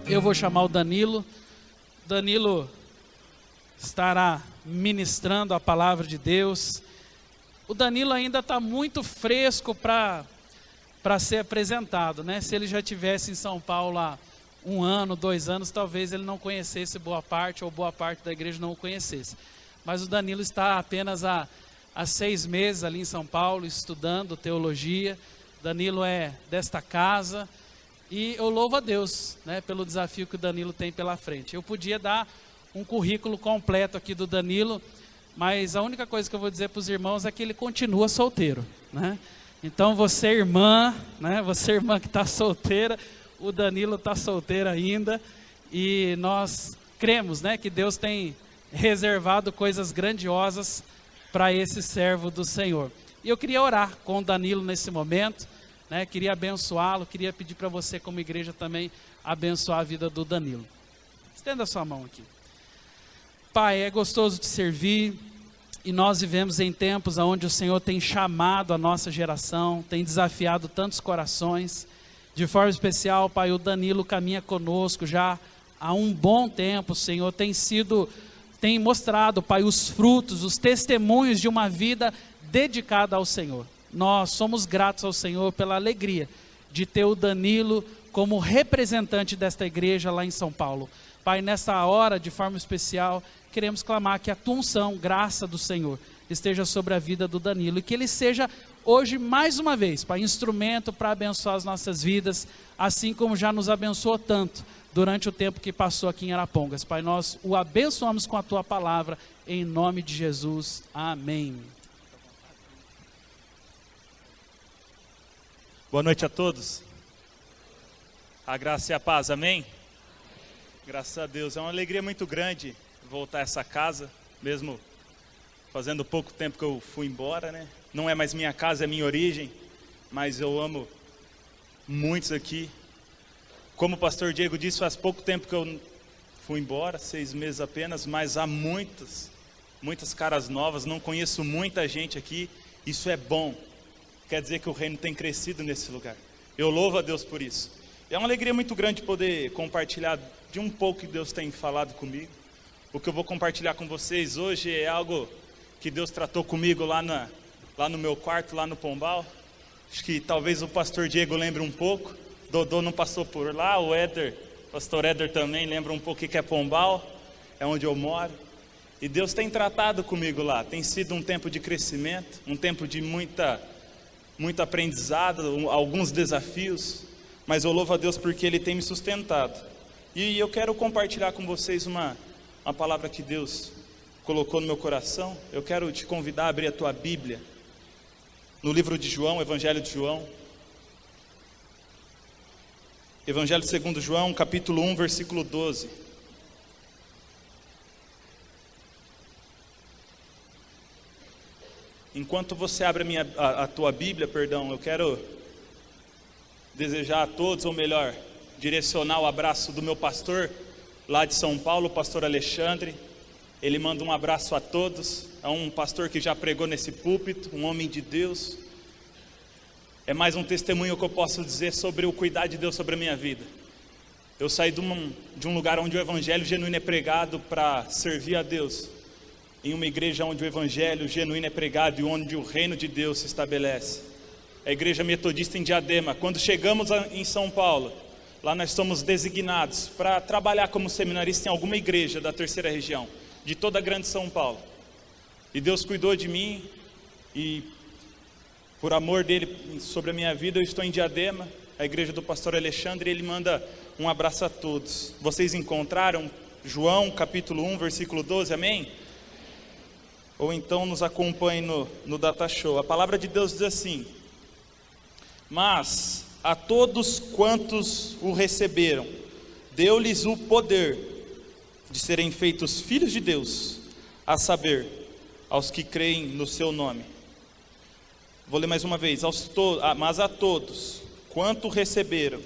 eu vou chamar o Danilo. Danilo estará ministrando a palavra de Deus. O Danilo ainda está muito fresco para ser apresentado, né? Se ele já estivesse em São Paulo há 1 ano, 2 anos, talvez ele não conhecesse boa parte, ou boa parte da igreja não o conhecesse. Mas o Danilo está apenas há 6 meses ali em São Paulo, estudando teologia. Danilo é desta casa, e eu louvo a Deus, né, pelo desafio que o Danilo tem pela frente. Eu podia dar um currículo completo aqui do Danilo, mas a única coisa que eu vou dizer para os irmãos é que ele continua solteiro, né? Então você irmã, né, você irmã que está solteira, o Danilo está solteiro ainda, e nós cremos, né, que Deus tem reservado coisas grandiosas para esse servo do Senhor. E eu queria orar com o Danilo nesse momento, né, queria abençoá-lo, queria pedir para você como igreja também abençoar a vida do Danilo. Estenda a sua mão aqui. Pai, é gostoso te servir, e nós vivemos em tempos onde o Senhor tem chamado a nossa geração, tem desafiado tantos corações. De forma especial, Pai, o Danilo caminha conosco já há um bom tempo. O Senhor tem mostrado, Pai, os frutos, os testemunhos de uma vida dedicada ao Senhor. Nós somos gratos ao Senhor pela alegria de ter o Danilo como representante desta igreja lá em São Paulo. Pai, nessa hora, de forma especial, queremos clamar que a tua unção, graça do Senhor, esteja sobre a vida do Danilo, e que ele seja hoje, mais uma vez, Pai, instrumento para abençoar as nossas vidas, assim como já nos abençoou tanto durante o tempo que passou aqui em Arapongas. Pai, nós o abençoamos com a tua palavra, em nome de Jesus. Amém. Boa noite a todos. A graça e a paz, amém? Graças a Deus, é uma alegria muito grande voltar a essa casa, mesmo fazendo pouco tempo que eu fui embora, né? Não é mais minha casa, é minha origem, mas eu amo muitos aqui. Como o pastor Diego disse, faz pouco tempo que eu fui embora, 6 meses apenas, mas há muitas caras novas, não conheço muita gente aqui, isso é bom. Quer dizer que o reino tem crescido nesse lugar. Eu louvo a Deus por isso. É uma alegria muito grande poder compartilhar de um pouco que Deus tem falado comigo. O que eu vou compartilhar com vocês hoje é algo que Deus tratou comigo lá no meu quarto, lá no Pombal. Acho que talvez o pastor Diego lembre um pouco. Dodô não passou por lá, o pastor Éder também lembra um pouco o que é Pombal, é onde eu moro. E Deus tem tratado comigo lá. Tem sido um tempo de crescimento, um tempo de muito aprendizado, alguns desafios, mas eu louvo a Deus porque Ele tem me sustentado. E eu quero compartilhar com vocês uma palavra que Deus colocou no meu coração. Eu quero te convidar a abrir a tua Bíblia no livro de João, Evangelho de João. Evangelho segundo João, capítulo 1, versículo 12. Enquanto você abre a tua Bíblia, eu quero desejar a todos, ou melhor, direcionar o abraço do meu pastor lá de São Paulo, o pastor Alexandre. Ele manda um abraço a todos. É um pastor que já pregou nesse púlpito, um homem de Deus. É mais um testemunho que eu posso dizer sobre o cuidado de Deus sobre a minha vida. Eu saí de um lugar onde o evangelho genuíno é pregado para servir a Deus, em uma igreja onde o evangelho genuíno é pregado e onde o reino de Deus se estabelece. A igreja metodista em Diadema. Quando chegamos em São Paulo, lá nós somos designados para trabalhar como seminarista em alguma igreja da terceira região, de toda a grande São Paulo. E Deus cuidou de mim, e por amor dele sobre a minha vida, eu estou em Diadema, a igreja do pastor Alexandre, e ele manda um abraço a todos. Vocês encontraram João capítulo 1, versículo 12, amém? Ou então nos acompanhe no Data Show. A palavra de Deus diz assim: mas a todos quantos o receberam, deu-lhes o poder de serem feitos filhos de Deus, a saber, aos que creem no seu nome. Vou ler mais uma vez. Mas a todos quanto receberam,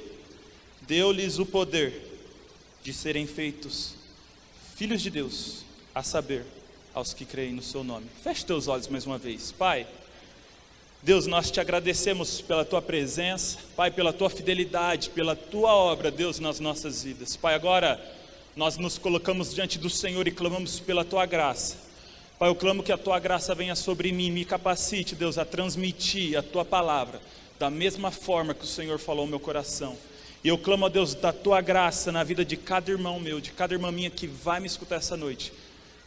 deu-lhes o poder de serem feitos filhos de Deus, a saber, aos que creem no seu nome. Feche teus olhos mais uma vez. Pai, Deus, nós te agradecemos pela tua presença, Pai, pela tua fidelidade, pela tua obra, Deus, nas nossas vidas. Pai, agora nós nos colocamos diante do Senhor e clamamos pela tua graça. Pai, eu clamo que a tua graça venha sobre mim, me capacite, Deus, a transmitir a tua palavra da mesma forma que o Senhor falou ao meu coração. E eu clamo a Deus da tua graça na vida de cada irmão meu, de cada irmã minha que vai me escutar essa noite,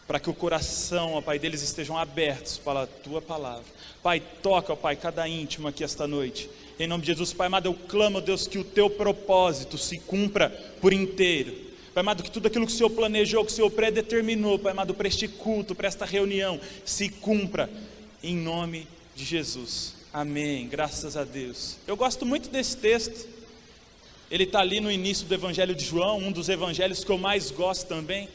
para que o coração, ó Pai, deles estejam abertos para a tua palavra. Pai, toca, ó Pai, cada íntimo aqui esta noite. Em nome de Jesus, Pai amado, eu clamo, Deus, que o teu propósito se cumpra por inteiro. Pai amado, que tudo aquilo que o Senhor planejou, que o Senhor predeterminou, Pai amado, para este culto, para esta reunião, se cumpra em nome de Jesus. Amém, graças a Deus. Eu gosto muito desse texto. Ele está ali no início do Evangelho de João, um dos evangelhos que eu mais gosto também,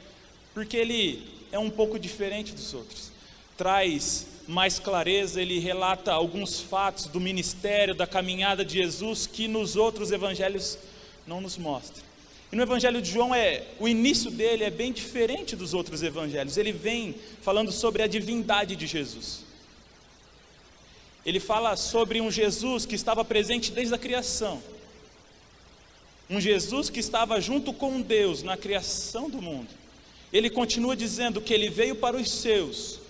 porque ele é um pouco diferente dos outros. Traz mais clareza, ele relata alguns fatos do ministério, da caminhada de Jesus, que nos outros evangelhos não nos mostra. E no Evangelho de João, o início dele é bem diferente dos outros evangelhos. Ele vem falando sobre a divindade de Jesus. Ele fala sobre um Jesus que estava presente desde a criação. Um Jesus que estava junto com Deus na criação do mundo. Ele continua dizendo que ele veio para os seus,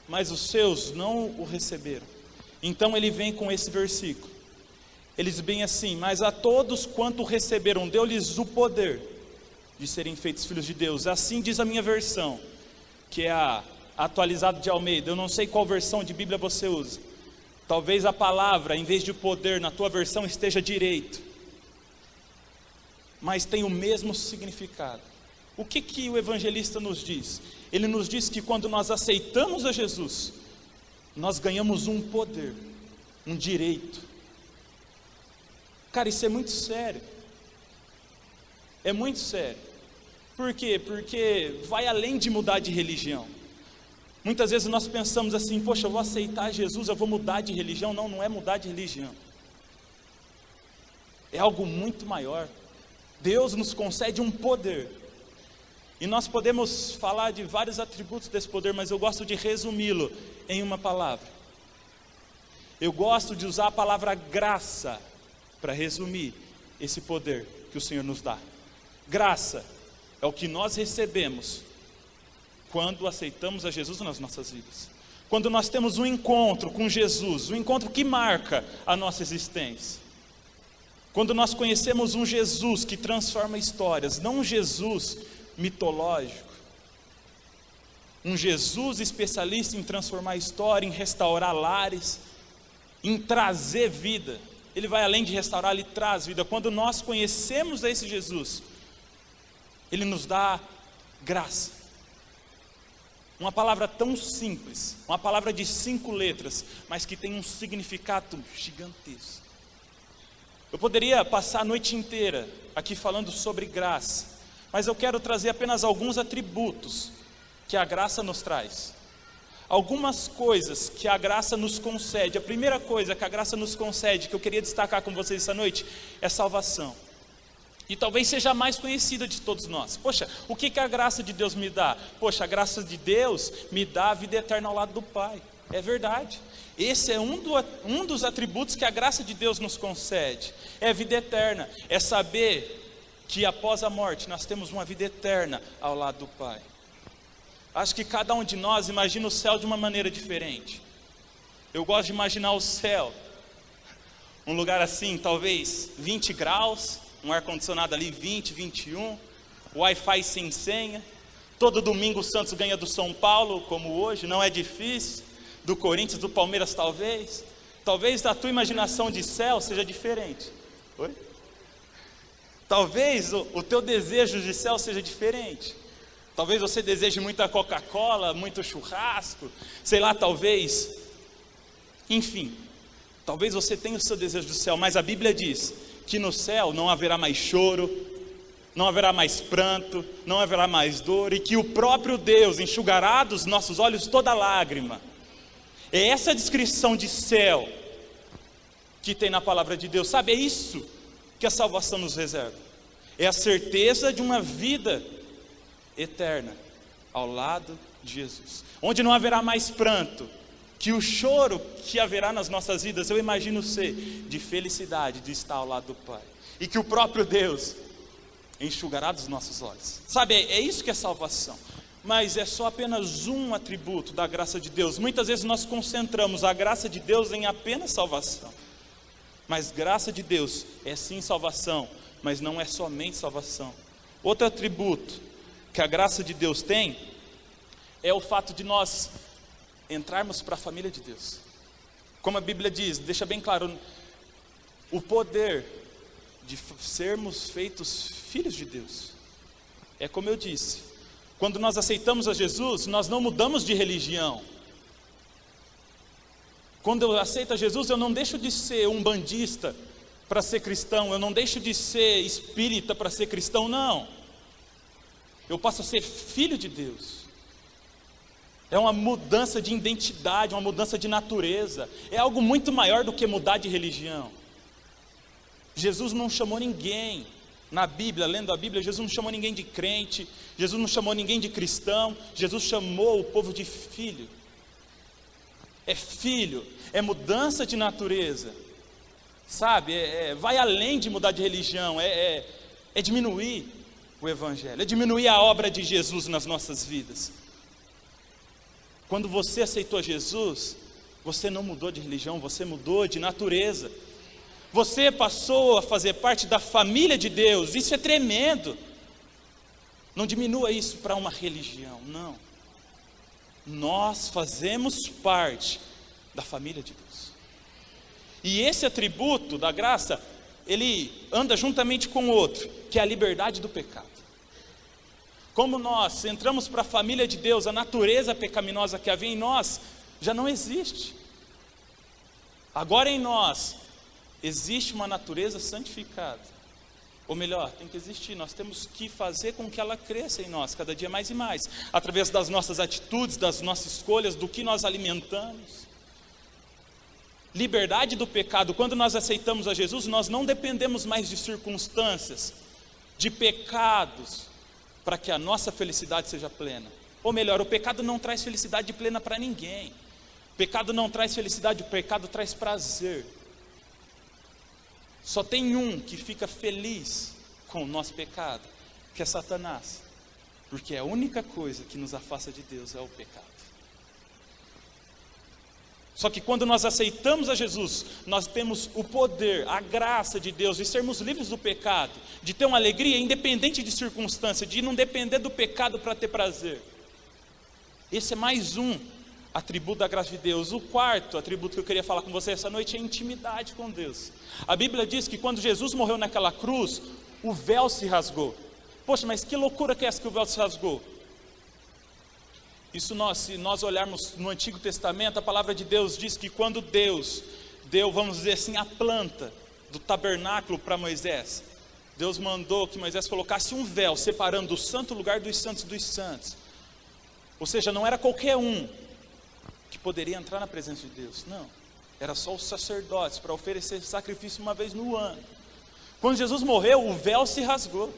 mas os seus não o receberam. Então ele vem com esse versículo. Ele diz bem assim: mas a todos quanto receberam, deu-lhes o poder de serem feitos filhos de Deus. Assim diz a minha versão, que é a atualizada de Almeida. Eu não sei qual versão de Bíblia você usa. Talvez a palavra, em vez de poder, na tua versão esteja direito, mas tem o mesmo significado. O que o evangelista nos diz? Ele nos diz que quando nós aceitamos a Jesus, nós ganhamos um poder, um direito. Cara, isso é muito sério. É muito sério. Por quê? Porque vai além de mudar de religião. Muitas vezes nós pensamos assim: poxa, eu vou aceitar Jesus, eu vou mudar de religião. Não, não é mudar de religião. É algo muito maior. Deus nos concede um poder. E nós podemos falar de vários atributos desse poder, mas eu gosto de resumi-lo em uma palavra. Eu gosto de usar a palavra graça para resumir esse poder que o Senhor nos dá. Graça é o que nós recebemos quando aceitamos a Jesus nas nossas vidas. Quando nós temos um encontro com Jesus, um encontro que marca a nossa existência. Quando nós conhecemos um Jesus que transforma histórias, não um Jesus mitológico, um Jesus especialista em transformar história, em restaurar lares, em trazer vida. Ele vai além de restaurar, ele traz vida. Quando nós conhecemos esse Jesus, ele nos dá graça. Uma palavra tão simples, uma palavra de 5 letras, mas que tem um significado gigantesco. Eu poderia passar a noite inteira aqui falando sobre graça, mas eu quero trazer apenas alguns atributos que a graça nos traz. Algumas coisas que a graça nos concede. A primeira coisa que a graça nos concede, que eu queria destacar com vocês essa noite, é salvação. E talvez seja a mais conhecida de todos nós. Poxa, o que a graça de Deus me dá? Poxa, a graça de Deus me dá a vida eterna ao lado do Pai. É verdade. Esse é um dos atributos que a graça de Deus nos concede. É a vida eterna. É saber que após a morte nós temos uma vida eterna ao lado do Pai. Acho que cada um de nós imagina o céu de uma maneira diferente. Eu gosto de imaginar o céu, um lugar assim, talvez 20 graus, um ar-condicionado ali 20, 21, Wi-Fi sem senha. Todo domingo o Santos ganha do São Paulo, como hoje, não é difícil. Do Corinthians, do Palmeiras talvez. Talvez a tua imaginação de céu seja diferente. Oi? Talvez o teu desejo de céu seja diferente. Talvez você deseje muita Coca-Cola, muito churrasco, sei lá, talvez. Enfim, talvez você tenha o seu desejo do céu, mas a Bíblia diz que no céu não haverá mais choro, não haverá mais pranto, não haverá mais dor, e que o próprio Deus enxugará dos nossos olhos toda lágrima. É essa descrição de céu que tem na palavra de Deus, sabe? É isso que a salvação nos reserva. É a certeza de uma vida eterna ao lado de Jesus, onde não haverá mais pranto, que o choro que haverá nas nossas vidas, eu imagino ser de felicidade de estar ao lado do Pai, e que o próprio Deus enxugará dos nossos olhos. Sabe, é isso que é salvação. Mas é só apenas um atributo da graça de Deus. Muitas vezes nós concentramos a graça de Deus em apenas salvação. Mas graça de Deus é sim salvação, mas não é somente salvação. Outro atributo que a graça de Deus tem é o fato de nós entrarmos para a família de Deus. Como a Bíblia diz, deixa bem claro, o poder de sermos feitos filhos de Deus. É como eu disse, quando nós aceitamos a Jesus, nós não mudamos de religião. Quando eu aceito a Jesus, eu não deixo de ser umbandista para ser cristão, eu não deixo de ser espírita para ser cristão, não. Eu passo a ser filho de Deus. É uma mudança de identidade, uma mudança de natureza. É algo muito maior do que mudar de religião. Jesus não chamou ninguém, na Bíblia, lendo a Bíblia, Jesus não chamou ninguém de crente, Jesus não chamou ninguém de cristão, Jesus chamou o povo de filho. É filho, é mudança de natureza, sabe, vai além de mudar de religião, é diminuir o Evangelho, é diminuir a obra de Jesus nas nossas vidas. Quando você aceitou Jesus, você não mudou de religião, você mudou de natureza. Você passou a fazer parte da família de Deus, isso é tremendo. Não diminua isso para uma religião, não. Nós fazemos parte da família de Deus. E esse atributo da graça, ele anda juntamente com o outro, que é a liberdade do pecado. Como nós entramos para a família de Deus, a natureza pecaminosa que havia em nós já não existe. Agora em nós existe uma natureza santificada. Ou melhor, tem que existir, nós temos que fazer com que ela cresça em nós, cada dia mais e mais, através das nossas atitudes, das nossas escolhas, do que nós alimentamos. Liberdade do pecado, quando nós aceitamos a Jesus, nós não dependemos mais de circunstâncias, de pecados, para que a nossa felicidade seja plena. Ou melhor, o pecado não traz felicidade plena para ninguém. O pecado não traz felicidade, o pecado traz prazer. Só tem um que fica feliz com o nosso pecado, que é Satanás, porque a única coisa que nos afasta de Deus é o pecado. Só que quando nós aceitamos a Jesus, nós temos o poder, a graça de Deus de sermos livres do pecado, de ter uma alegria independente de circunstância, de não depender do pecado para ter prazer. Esse é mais um atributo da graça de Deus. O quarto atributo que eu queria falar com você essa noite é intimidade com Deus. A Bíblia diz que quando Jesus morreu naquela cruz, o véu se rasgou. Poxa, mas que loucura que é essa que o véu se rasgou? Isso se nós olharmos no Antigo Testamento, a palavra de Deus diz que quando Deus deu, vamos dizer assim, a planta do tabernáculo para Moisés, Deus mandou que Moisés colocasse um véu separando o santo lugar dos santos. Ou seja, não era qualquer um que poderia entrar na presença de Deus, não. Era só os sacerdotes para oferecer sacrifício uma vez no ano. Quando Jesus morreu, o véu se rasgou.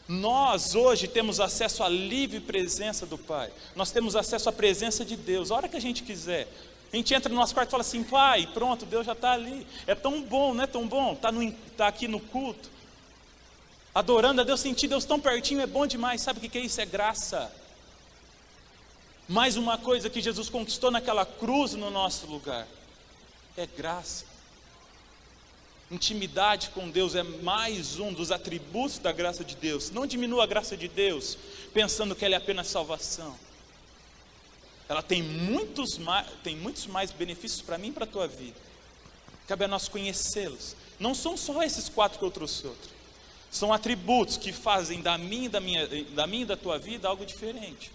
Nós hoje temos acesso à livre presença do Pai. Nós temos acesso à presença de Deus, a hora que a gente quiser. A gente entra no nosso quarto e fala assim: Pai, pronto, Deus já está ali. É tão bom, não é tão bom? Tá aqui no culto, adorando a Deus, sentir Deus tão pertinho, é bom demais. Sabe o que é isso? É graça. Mais uma coisa que Jesus conquistou naquela cruz no nosso lugar, é graça. Intimidade com Deus é mais um dos atributos da graça de Deus. Não diminua a graça de Deus pensando que ela é apenas salvação. Ela tem muitos mais benefícios para mim e para a tua vida. Cabe a nós conhecê-los. Não são só esses 4 que eu trouxe outro. São atributos que fazem da minha e da tua vida algo diferente.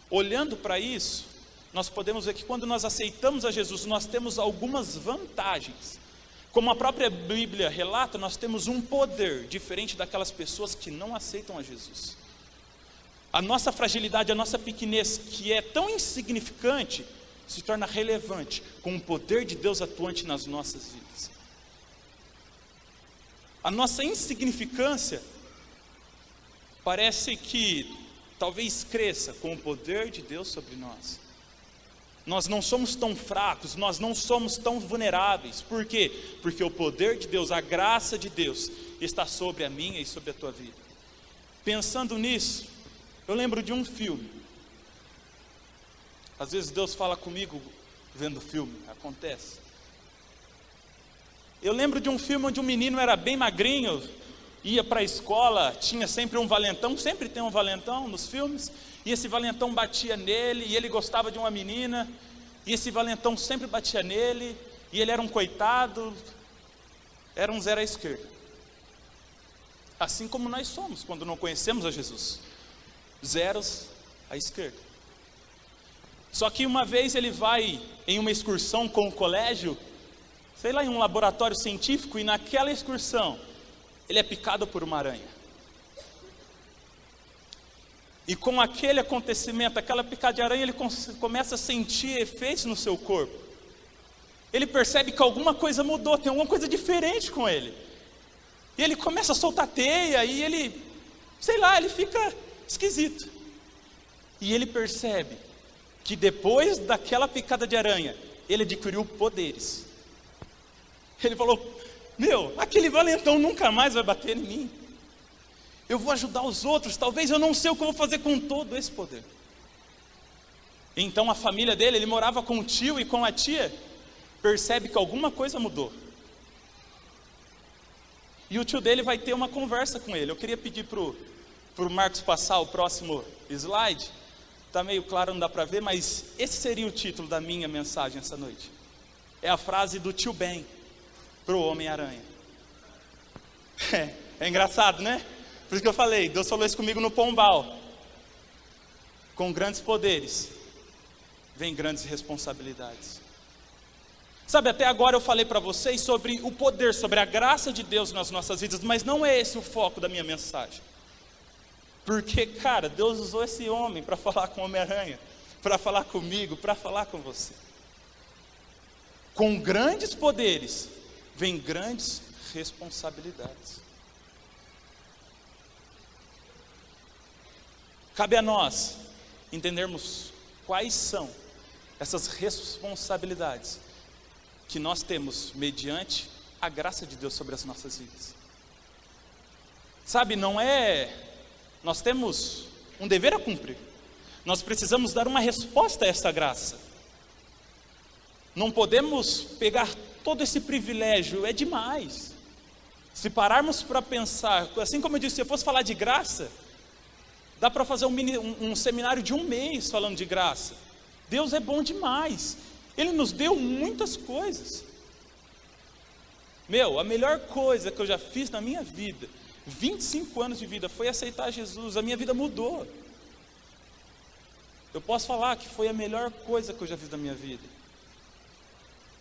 Olhando para isso, nós podemos ver que quando nós aceitamos a Jesus, nós temos algumas vantagens. Como a própria Bíblia relata, nós temos um poder diferente daquelas pessoas que não aceitam a Jesus. A nossa fragilidade, a nossa pequenez, que é tão insignificante, se torna relevante com o poder de Deus atuante nas nossas vidas. A nossa insignificância parece que talvez cresça com o poder de Deus sobre nós. Nós não somos tão fracos, nós não somos tão vulneráveis. Por quê? Porque o poder de Deus, a graça de Deus está sobre a minha e sobre a tua vida. Pensando nisso, eu lembro de um filme. Às vezes Deus fala comigo vendo filme, acontece. Eu lembro de um filme onde um menino era bem magrinho, ia para a escola, tinha sempre um valentão, sempre tem um valentão nos filmes, e esse valentão batia nele, e ele gostava de uma menina, e esse valentão sempre batia nele, e ele era um coitado, era um zero à esquerda. Assim como nós somos quando não conhecemos a Jesus, zeros à esquerda. Só que uma vez ele vai em uma excursão com o colégio, sei lá, em um laboratório científico, e naquela excursão, ele é picado por uma aranha. E com aquele acontecimento, aquela picada de aranha, ele começa a sentir efeitos no seu corpo. Ele percebe que alguma coisa mudou, tem alguma coisa diferente com ele. E ele começa a soltar teia, e ele, sei lá, ele fica esquisito. E ele percebe que depois daquela picada de aranha, ele adquiriu poderes. Ele falou, aquele valentão nunca mais vai bater em mim. Eu vou ajudar os outros, talvez eu não sei o que eu vou fazer com todo esse poder. Então a família dele, ele morava com o tio e com a tia, percebe que alguma coisa mudou. E o tio dele vai ter uma conversa com ele. Eu queria pedir para o Marcos passar o próximo slide. Está meio claro, não dá para ver, mas esse seria o título da minha mensagem essa noite. É a frase do tio Ben para o Homem-Aranha. É engraçado, né? Por isso que eu falei, Deus falou isso comigo no Pombal. Com grandes poderes, vem grandes responsabilidades. Sabe, até agora eu falei para vocês sobre o poder, sobre a graça de Deus nas nossas vidas, mas não é esse o foco da minha mensagem. Porque, cara, Deus usou esse homem para falar com o Homem-Aranha, para falar comigo, para falar com você. Com grandes poderes, vem grandes responsabilidades. Cabe a nós entendermos quais são essas responsabilidades que nós temos mediante a graça de Deus sobre as nossas vidas. Sabe, nós temos um dever a cumprir. Nós precisamos dar uma resposta a essa graça. Não podemos pegar todo esse privilégio, é demais. Se pararmos para pensar, assim como eu disse, se eu fosse falar de graça, dá para fazer um seminário de 1 mês falando de graça. Deus é bom demais. Ele nos deu muitas coisas. A melhor coisa que eu já fiz na minha vida, 25 anos de vida, foi aceitar Jesus. A minha vida mudou. Eu posso falar que foi a melhor coisa que eu já fiz na minha vida.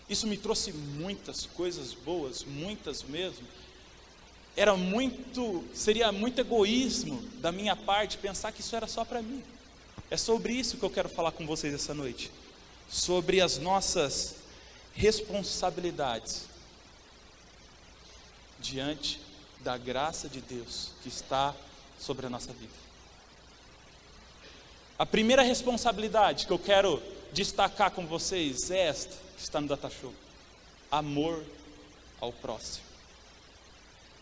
Isso me trouxe muitas coisas boas, muitas mesmo. Seria muito egoísmo da minha parte pensar que isso era só para mim. É sobre isso que eu quero falar com vocês essa noite. Sobre as nossas responsabilidades diante da graça de Deus que está sobre a nossa vida. A primeira responsabilidade que eu quero destacar com vocês é esta, que está no Data Show: amor ao próximo.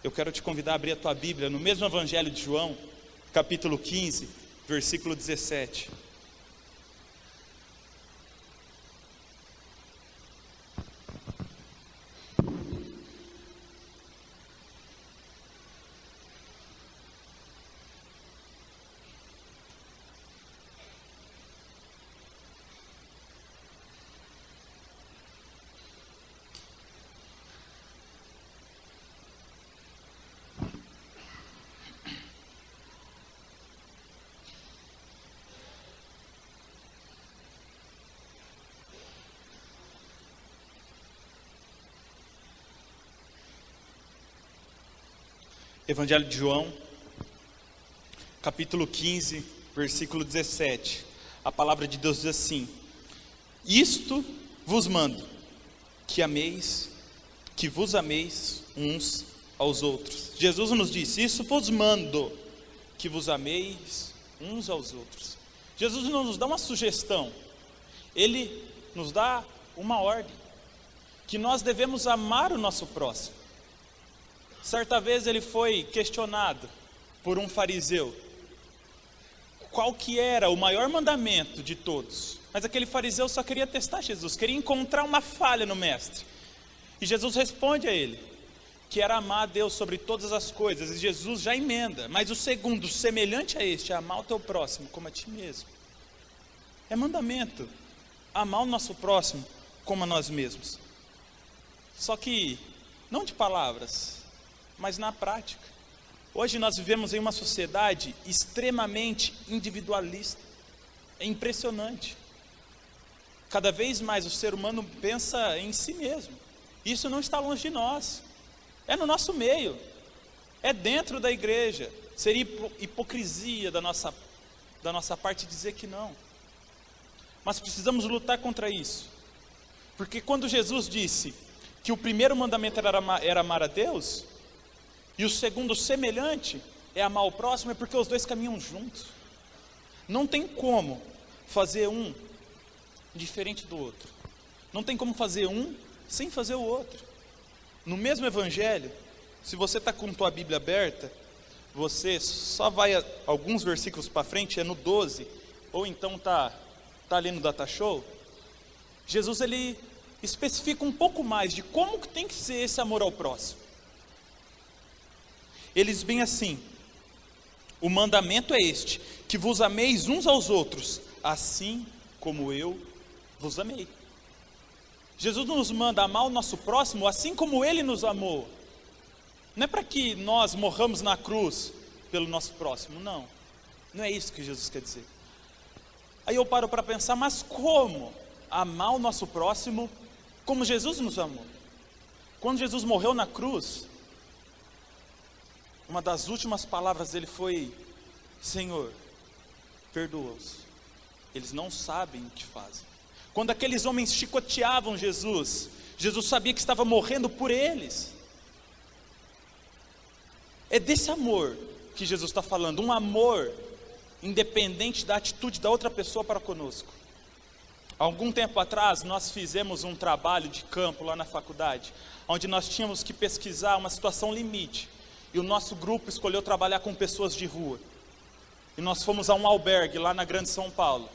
Eu quero te convidar a abrir a tua Bíblia no mesmo Evangelho de João, capítulo 15, versículo 17. Evangelho de João, capítulo 15, versículo 17. A palavra de Deus diz assim: isto vos mando, que vos ameis uns aos outros. Jesus nos disse: isso vos mando, que vos ameis uns aos outros. Jesus não nos dá uma sugestão, Ele nos dá uma ordem, que nós devemos amar o nosso próximo. Certa vez ele foi questionado por um fariseu, qual que era o maior mandamento de todos. Mas aquele fariseu só queria testar Jesus, queria encontrar uma falha no mestre. E Jesus responde a ele, que era amar a Deus sobre todas as coisas. E Jesus já emenda, mas o segundo, semelhante a este, é amar o teu próximo como a ti mesmo. É mandamento, amar o nosso próximo como a nós mesmos. Só que, não de palavras, mas na prática. Hoje nós vivemos em uma sociedade extremamente individualista. É impressionante. Cada vez mais o ser humano pensa em si mesmo. Isso não está longe de nós. É no nosso meio. É dentro da igreja. Seria hipocrisia da nossa parte dizer que não. Mas precisamos lutar contra isso. Porque quando Jesus disse que o primeiro mandamento era amar a Deus, e o segundo, semelhante, é amar o próximo, é porque os dois caminham juntos. Não tem como fazer um diferente do outro. Não tem como fazer um sem fazer o outro. No mesmo evangelho, se você está com tua Bíblia aberta, você só vai alguns versículos para frente, é no 12, ou então tá ali no Data Show. Jesus ele especifica um pouco mais de como que tem que ser esse amor ao próximo. Ele diz bem assim: o mandamento é este, que vos ameis uns aos outros, assim como eu vos amei. Jesus nos manda amar o nosso próximo assim como Ele nos amou. Não é para que nós morramos na cruz pelo nosso próximo, não. Não é isso que Jesus quer dizer. Aí eu paro para pensar, mas como amar o nosso próximo como Jesus nos amou? Quando Jesus morreu na cruz, uma das últimas palavras dele foi: Senhor, perdoa-os, eles não sabem o que fazem. Quando aqueles homens chicoteavam Jesus, Jesus sabia que estava morrendo por eles. É desse amor que Jesus está falando, um amor independente da atitude da outra pessoa para conosco. Há algum tempo atrás, nós fizemos um trabalho de campo lá na faculdade, onde nós tínhamos que pesquisar uma situação limite, e o nosso grupo escolheu trabalhar com pessoas de rua, e nós fomos a um albergue lá na Grande São Paulo.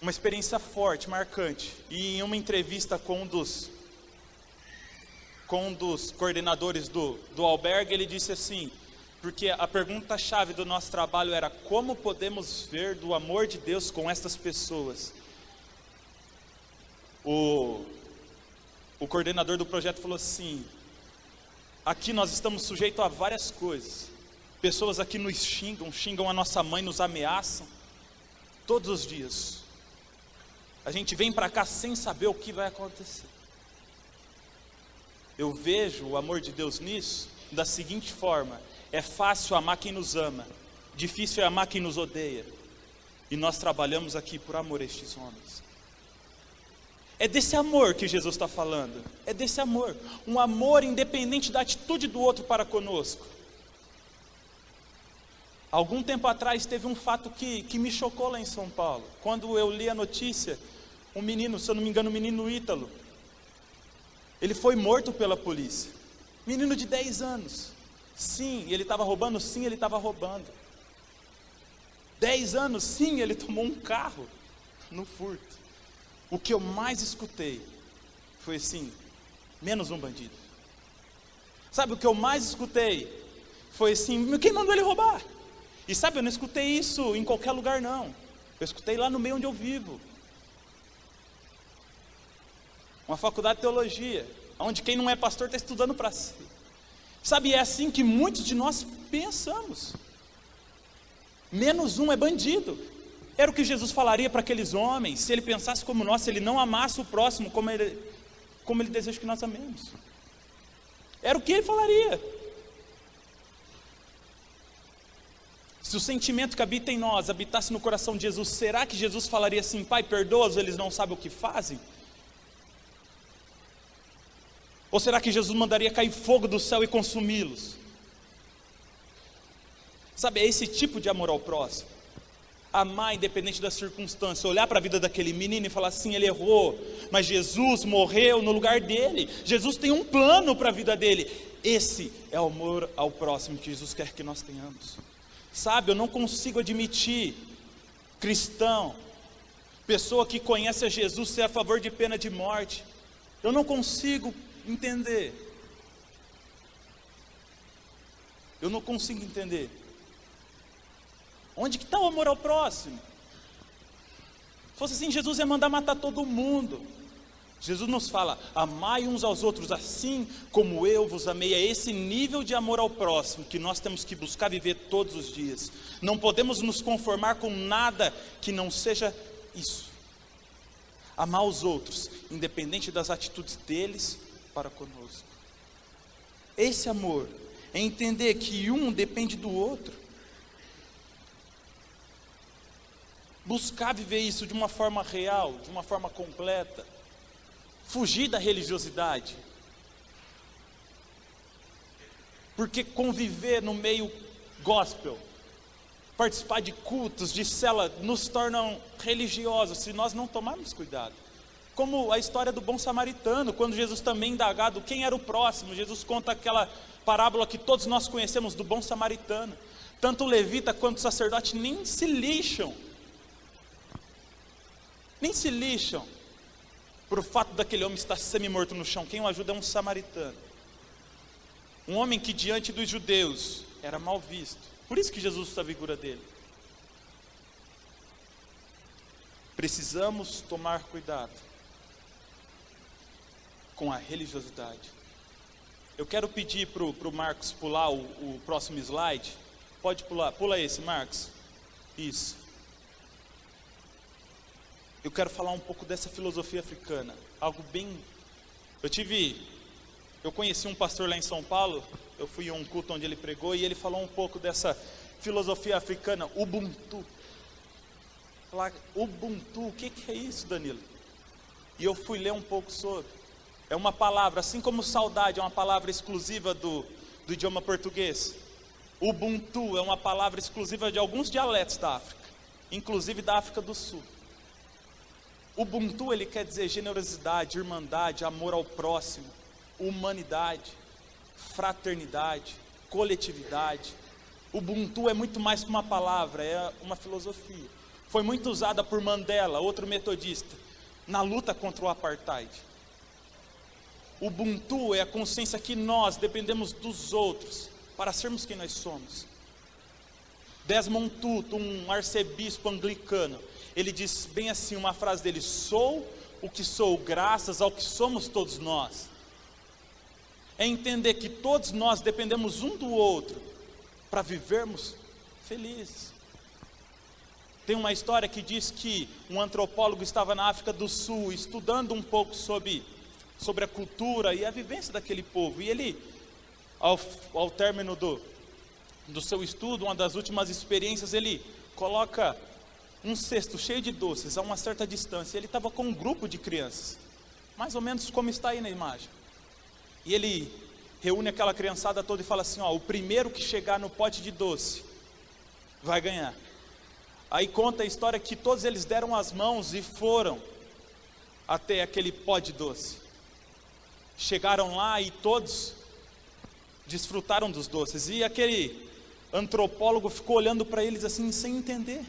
Uma experiência forte, marcante. E em uma entrevista com um dos coordenadores do albergue, ele disse assim, porque a pergunta-chave do nosso trabalho era: como podemos ver do amor de Deus com estas pessoas? O coordenador do projeto falou assim: aqui nós estamos sujeitos a várias coisas. Pessoas aqui nos xingam a nossa mãe, nos ameaçam, todos os dias. A gente vem para cá sem saber o que vai acontecer. Eu vejo o amor de Deus nisso da seguinte forma: é fácil amar quem nos ama, difícil é amar quem nos odeia. E nós trabalhamos aqui por amor a estes homens. É desse amor que Jesus está falando. É desse amor, um amor independente da atitude do outro para conosco. Algum tempo atrás teve um fato que me chocou lá em São Paulo. Quando eu li a notícia, um menino, se eu não me engano, o menino Ítalo, ele foi morto pela polícia. Menino de 10 anos. Sim, ele estava roubando? Sim, ele estava roubando. 10 anos? Sim, ele tomou um carro no furto. O que eu mais escutei foi assim: menos um bandido. Sabe o que eu mais escutei? Foi assim: quem mandou ele roubar? E sabe, eu não escutei isso em qualquer lugar não. Eu escutei lá no meio onde eu vivo. Uma faculdade de teologia, onde quem não é pastor está estudando para si. Sabe, é assim que muitos de nós pensamos. Menos um é bandido. Era o que Jesus falaria para aqueles homens, se ele pensasse como nós, se ele não amasse o próximo como ele deseja que nós amemos. Era o que ele falaria. Se o sentimento que habita em nós habitasse no coração de Jesus, será que Jesus falaria assim: Pai, perdoa-os, eles não sabem o que fazem? Ou será que Jesus mandaria cair fogo do céu e consumi-los? Sabe, é esse tipo de amor ao próximo. amar independente da circunstância, olhar para a vida daquele menino e falar assim, ele errou, mas Jesus morreu no lugar dele, Jesus tem um plano para a vida dele. Esse é o amor ao próximo que Jesus quer que nós tenhamos. Sabe, eu não consigo admitir cristão, pessoa que conhece a Jesus, ser a favor de pena de morte. Eu não consigo entender. Eu não consigo entender. Onde que está o amor ao próximo? Se fosse assim, Jesus ia mandar matar todo mundo. Jesus nos fala, amai uns aos outros assim como eu vos amei. É esse nível de amor ao próximo que nós temos que buscar viver todos os dias. Não podemos nos conformar com nada que não seja isso. Amar os outros, independente das atitudes deles para conosco. Esse amor é entender que um depende do outro. Buscar viver isso de uma forma real, de uma forma completa. Fugir da religiosidade. Porque conviver no meio gospel, participar de cultos, de cela, nos tornam religiosos se nós não tomarmos cuidado. Como a história do bom samaritano, quando Jesus também indagado quem era o próximo, Jesus conta aquela parábola que todos nós conhecemos do bom samaritano. Tanto o levita quanto o sacerdote nem se lixam por o fato daquele homem estar semi-morto no chão. Quem o ajuda é um samaritano, um homem que diante dos judeus era mal visto. Por isso que Jesus usa a figura dele. Precisamos tomar cuidado com a religiosidade. Eu quero pedir para o Marcos pular o próximo slide. Pode pular, pula esse, Marcos. Isso. Eu quero falar um pouco dessa filosofia africana, algo bem... Eu conheci um pastor lá em São Paulo, eu fui a um culto onde ele pregou, e ele falou um pouco dessa filosofia africana, Ubuntu. Ubuntu, o que é isso, Danilo? E eu fui ler um pouco sobre. É uma palavra, assim como saudade é uma palavra exclusiva do idioma português. Ubuntu é uma palavra exclusiva de alguns dialetos da África, inclusive da África do Sul. Ubuntu, ele quer dizer generosidade, irmandade, amor ao próximo, humanidade, fraternidade, coletividade. Ubuntu é muito mais que uma palavra, é uma filosofia. Foi muito usada por Mandela, outro metodista, na luta contra o apartheid. Ubuntu é a consciência que nós dependemos dos outros para sermos quem nós somos. Desmond Tutu, um arcebispo anglicano, ele diz bem assim, uma frase dele: sou o que sou graças ao que somos todos nós. É entender que todos nós dependemos um do outro para vivermos felizes. Tem uma história que diz que um antropólogo estava na África do Sul estudando um pouco sobre a cultura e a vivência daquele povo, e ele, ao término do seu estudo, uma das últimas experiências, ele coloca um cesto cheio de doces a uma certa distância. Ele estava com um grupo de crianças, mais ou menos como está aí na imagem, e ele reúne aquela criançada toda e fala assim: o primeiro que chegar no pote de doce vai ganhar. Aí conta a história que todos eles deram as mãos e foram até aquele pote de doce. Chegaram lá e todos desfrutaram dos doces, e aquele antropólogo ficou olhando para eles assim, sem entender,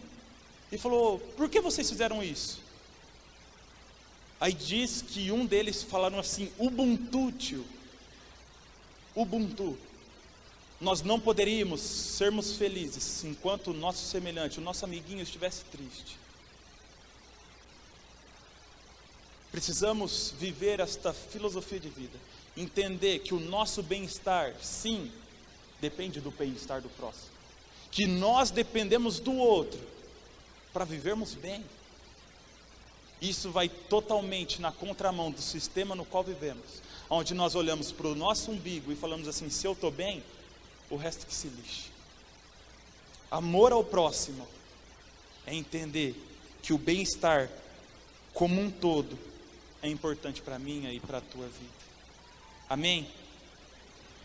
e falou: por que vocês fizeram isso? Aí diz que um deles falaram assim: Ubuntu, tio, Ubuntu. Nós não poderíamos sermos felizes enquanto o nosso semelhante, o nosso amiguinho estivesse triste. Precisamos viver esta filosofia de vida, entender que o nosso bem-estar, sim, depende do bem-estar do próximo, que nós dependemos do outro para vivermos bem. Isso vai totalmente na contramão do sistema no qual vivemos, onde nós olhamos para o nosso umbigo e falamos assim: se eu estou bem, o resto que se lixe. Amor ao próximo é entender que o bem-estar como um todo é importante para a minha e para a tua vida. Amém?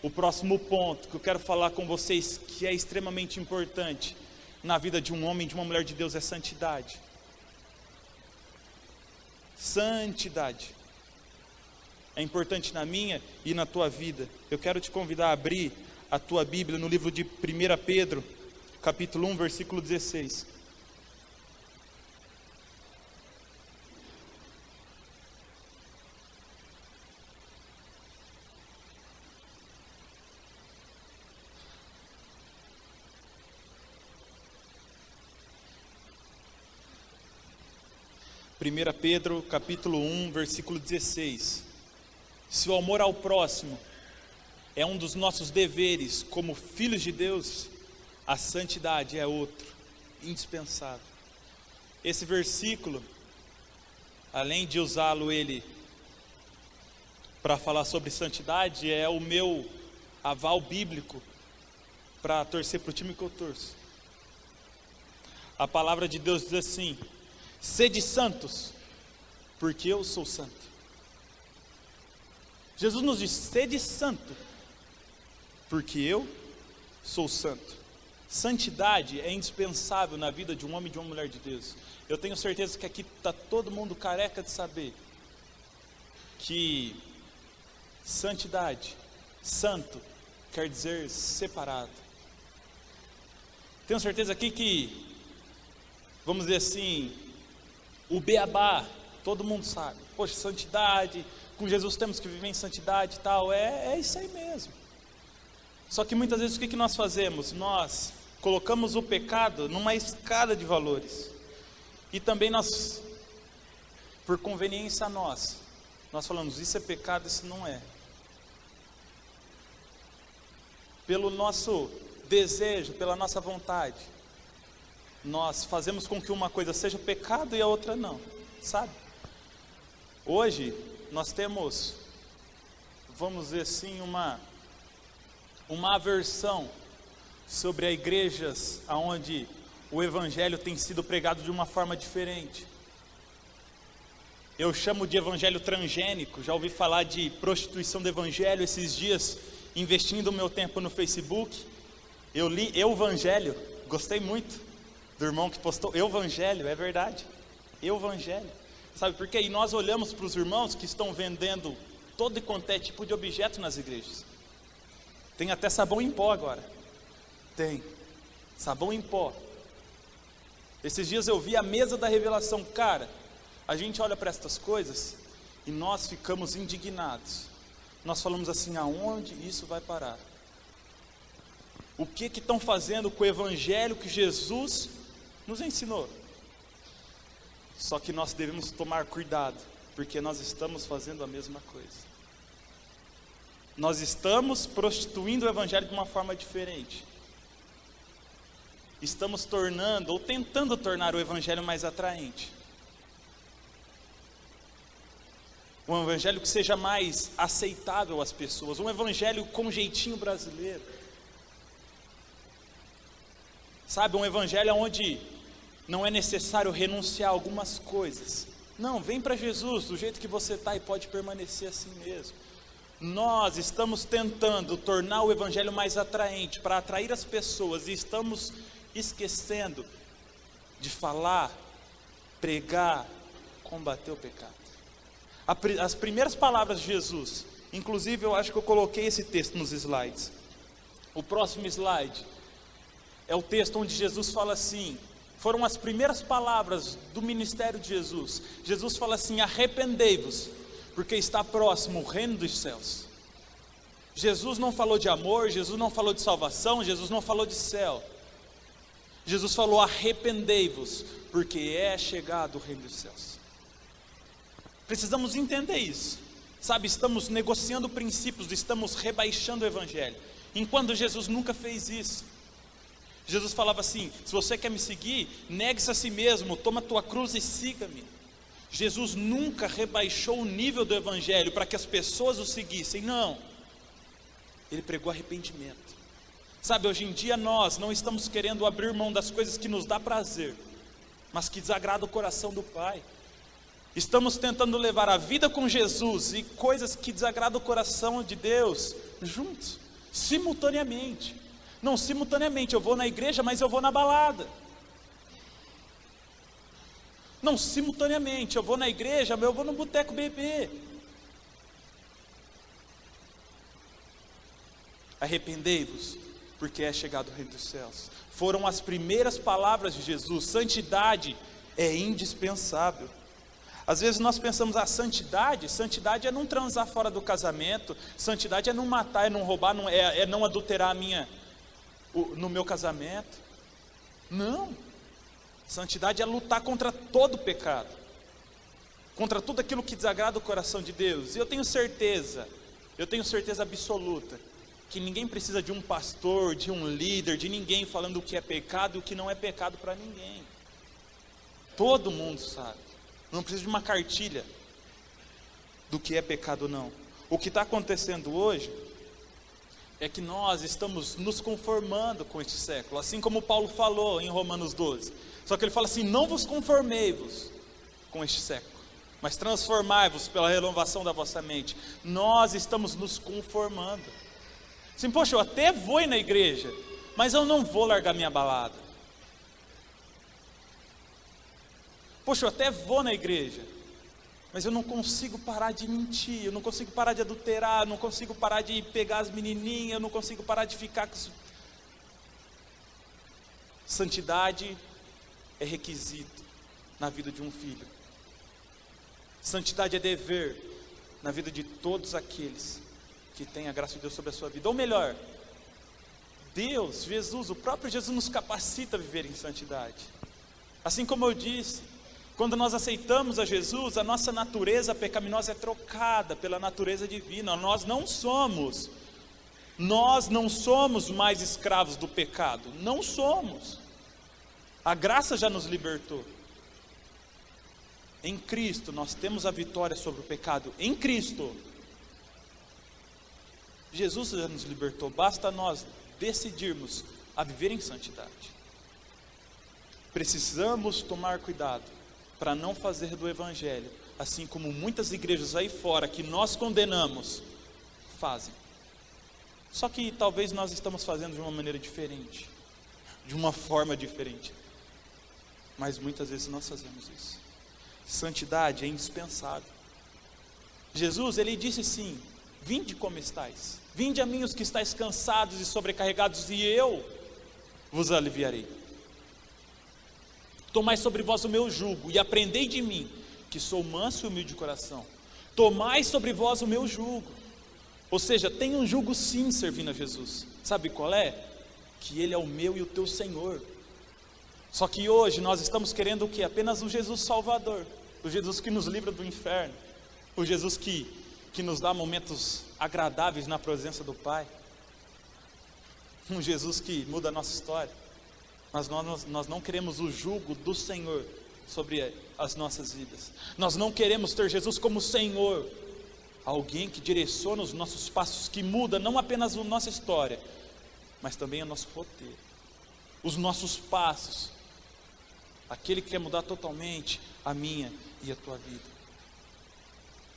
O próximo ponto que eu quero falar com vocês, que é extremamente importante, na vida de um homem e de uma mulher de Deus é santidade. Santidade. É importante na minha e na tua vida. Eu quero te convidar a abrir a tua Bíblia no livro de 1 Pedro, capítulo 1, versículo 16. Primeira Pedro, capítulo 1, versículo 16. Se o amor ao próximo é um dos nossos deveres como filhos de Deus, a santidade é outro, indispensável. Esse versículo, além de usá-lo ele para falar sobre santidade, é o meu aval bíblico para torcer para o time que eu torço. A palavra de Deus diz assim: sede santos, porque eu sou santo. Jesus nos diz: sede santo, porque eu sou santo. Santidade é indispensável na vida de um homem e de uma mulher de Deus. Eu tenho certeza que aqui está todo mundo careca de saber que santidade, santo, quer dizer separado. Tenho certeza aqui que, vamos dizer assim, o beabá, todo mundo sabe. Poxa, santidade, com Jesus temos que viver em santidade e tal. É isso aí mesmo. Só que muitas vezes o que nós fazemos? Nós colocamos o pecado numa escada de valores. E também nós, por conveniência nós falamos: isso é pecado, isso não é. Pelo nosso desejo, pela nossa vontade, nós fazemos com que uma coisa seja pecado e a outra não, sabe? Hoje nós temos, vamos dizer assim, uma aversão sobre as igrejas onde o evangelho tem sido pregado de uma forma diferente. Eu chamo de evangelho transgênico. Já ouvi falar de prostituição do evangelho. Esses dias, investindo o meu tempo no Facebook, eu li Evangelho, gostei muito do irmão que postou Evangelho, é verdade, Evangelho. Sabe por quê? E nós olhamos para os irmãos que estão vendendo todo e quanto é tipo de objeto nas igrejas. Tem até sabão em pó agora. Tem sabão em pó. Esses dias eu vi a mesa da revelação. Cara, a gente olha para estas coisas e nós ficamos indignados. Nós falamos assim: aonde isso vai parar? O que estão fazendo com o evangelho que Jesus nos ensinou? Só que nós devemos tomar cuidado, porque nós estamos fazendo a mesma coisa. Nós estamos prostituindo o evangelho de uma forma diferente. Estamos tornando, ou tentando tornar o evangelho mais atraente. Um evangelho que seja mais aceitável às pessoas. Um evangelho com jeitinho brasileiro. Sabe, um evangelho onde não é necessário renunciar a algumas coisas. Não, vem para Jesus do jeito que você está e pode permanecer assim mesmo. Nós estamos tentando tornar o evangelho mais atraente, para atrair as pessoas, e estamos esquecendo de falar, pregar, combater o pecado. As primeiras palavras de Jesus, inclusive eu acho que eu coloquei esse texto nos slides. O próximo slide é o texto onde Jesus fala assim, foram as primeiras palavras do ministério de Jesus. Jesus fala assim: arrependei-vos, porque está próximo o reino dos céus. Jesus não falou de amor, Jesus não falou de salvação, Jesus não falou de céu. Jesus falou: arrependei-vos, porque é chegado o reino dos céus. Precisamos entender isso, sabe? Estamos negociando princípios, estamos rebaixando o evangelho, enquanto Jesus nunca fez isso. Jesus falava assim: se você quer me seguir, negue-se a si mesmo, toma a tua cruz e siga-me. Jesus nunca rebaixou o nível do evangelho para que as pessoas o seguissem, não. Ele pregou arrependimento. Sabe, hoje em dia nós não estamos querendo abrir mão das coisas que nos dá prazer, mas que desagrada o coração do Pai. Estamos tentando levar a vida com Jesus e coisas que desagradam o coração de Deus juntos, simultaneamente. Não simultaneamente, eu vou na igreja, mas eu vou na balada. Não simultaneamente, eu vou na igreja, mas eu vou no boteco beber. Arrependei-vos, porque é chegado o reino dos céus. Foram as primeiras palavras de Jesus. Santidade é indispensável. Às vezes nós pensamos, santidade é não transar fora do casamento, santidade é não matar, é não roubar, é não adulterar no meu casamento. Não, santidade é lutar contra todo pecado, contra tudo aquilo que desagrada o coração de Deus. E eu tenho certeza absoluta, que ninguém precisa de um pastor, de um líder, de ninguém falando o que é pecado e o que não é pecado para ninguém. Todo mundo sabe. Não precisa de uma cartilha do que é pecado ou não. O que está acontecendo hoje é que nós estamos nos conformando com este século, assim como Paulo falou em Romanos 12. Só que ele fala assim: não vos conformei-vos com este século, mas transformai-vos pela renovação da vossa mente. Nós estamos nos conformando. Assim, poxa, eu até vou ir na igreja, mas eu não vou largar minha balada. Poxa, eu até vou na igreja, mas eu não consigo parar de mentir, eu não consigo parar de adulterar, eu não consigo parar de pegar as menininhas, eu não consigo parar de ficar com... Santidade é requisito na vida de um filho. Santidade é dever na vida de todos aqueles que têm a graça de Deus sobre a sua vida. Ou melhor, Deus, Jesus, o próprio Jesus nos capacita a viver em santidade. Assim como eu disse, quando nós aceitamos a Jesus, a nossa natureza pecaminosa é trocada pela natureza divina. Nós não somos mais escravos do pecado. Não somos. A graça já nos libertou. Em Cristo nós temos a vitória sobre o pecado. Em Cristo. Jesus já nos libertou. Basta nós decidirmos a viver em santidade. Precisamos tomar cuidado para não fazer do evangelho, assim como muitas igrejas aí fora que nós condenamos, fazem. Só que talvez nós estamos fazendo de uma maneira diferente, de uma forma diferente, mas muitas vezes nós fazemos isso. Santidade é indispensável. Jesus, ele disse assim: vinde como estáis, vinde a mim os que estáis cansados e sobrecarregados, e eu vos aliviarei. Tomai sobre vós o meu jugo, e aprendei de mim, que sou manso e humilde de coração. Tomai sobre vós o meu jugo. Ou seja, tem um jugo sim servindo a Jesus. Sabe qual é? Que Ele é o meu e o teu Senhor. Só que hoje nós estamos querendo o quê? Apenas o Jesus Salvador, o Jesus que nos livra do inferno, o Jesus que nos dá momentos agradáveis na presença do Pai, um Jesus que muda a nossa história. Mas nós não queremos o jugo do Senhor sobre as nossas vidas. Nós não queremos ter Jesus como Senhor, alguém que direciona os nossos passos, que muda não apenas a nossa história, mas também o nosso roteiro, os nossos passos. Aquele que quer mudar totalmente a minha e a tua vida.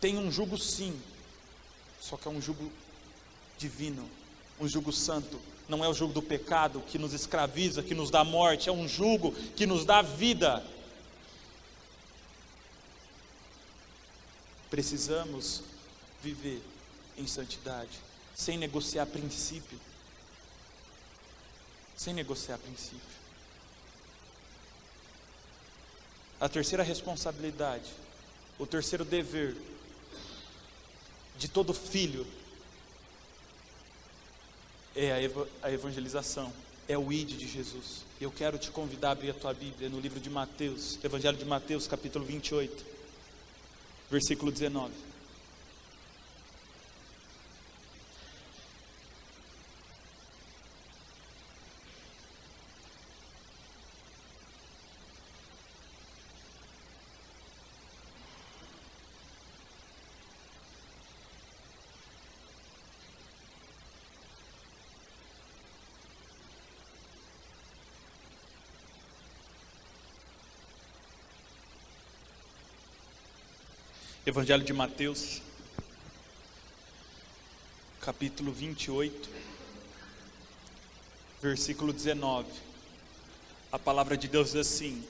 Tem um jugo sim, só que é um jugo divino, um jugo santo. Não é o jugo do pecado que nos escraviza, que nos dá morte, é um jugo que nos dá vida. Precisamos viver em santidade, sem negociar princípio. Sem negociar princípio. A terceira responsabilidade, o terceiro dever de todo filho é a evangelização, é o ide de Jesus. Eu quero te convidar a abrir a tua Bíblia no livro de Mateus, Evangelho de Mateus, capítulo 28, versículo 19. Evangelho de Mateus, capítulo 28, versículo 19. A palavra de Deus diz assim: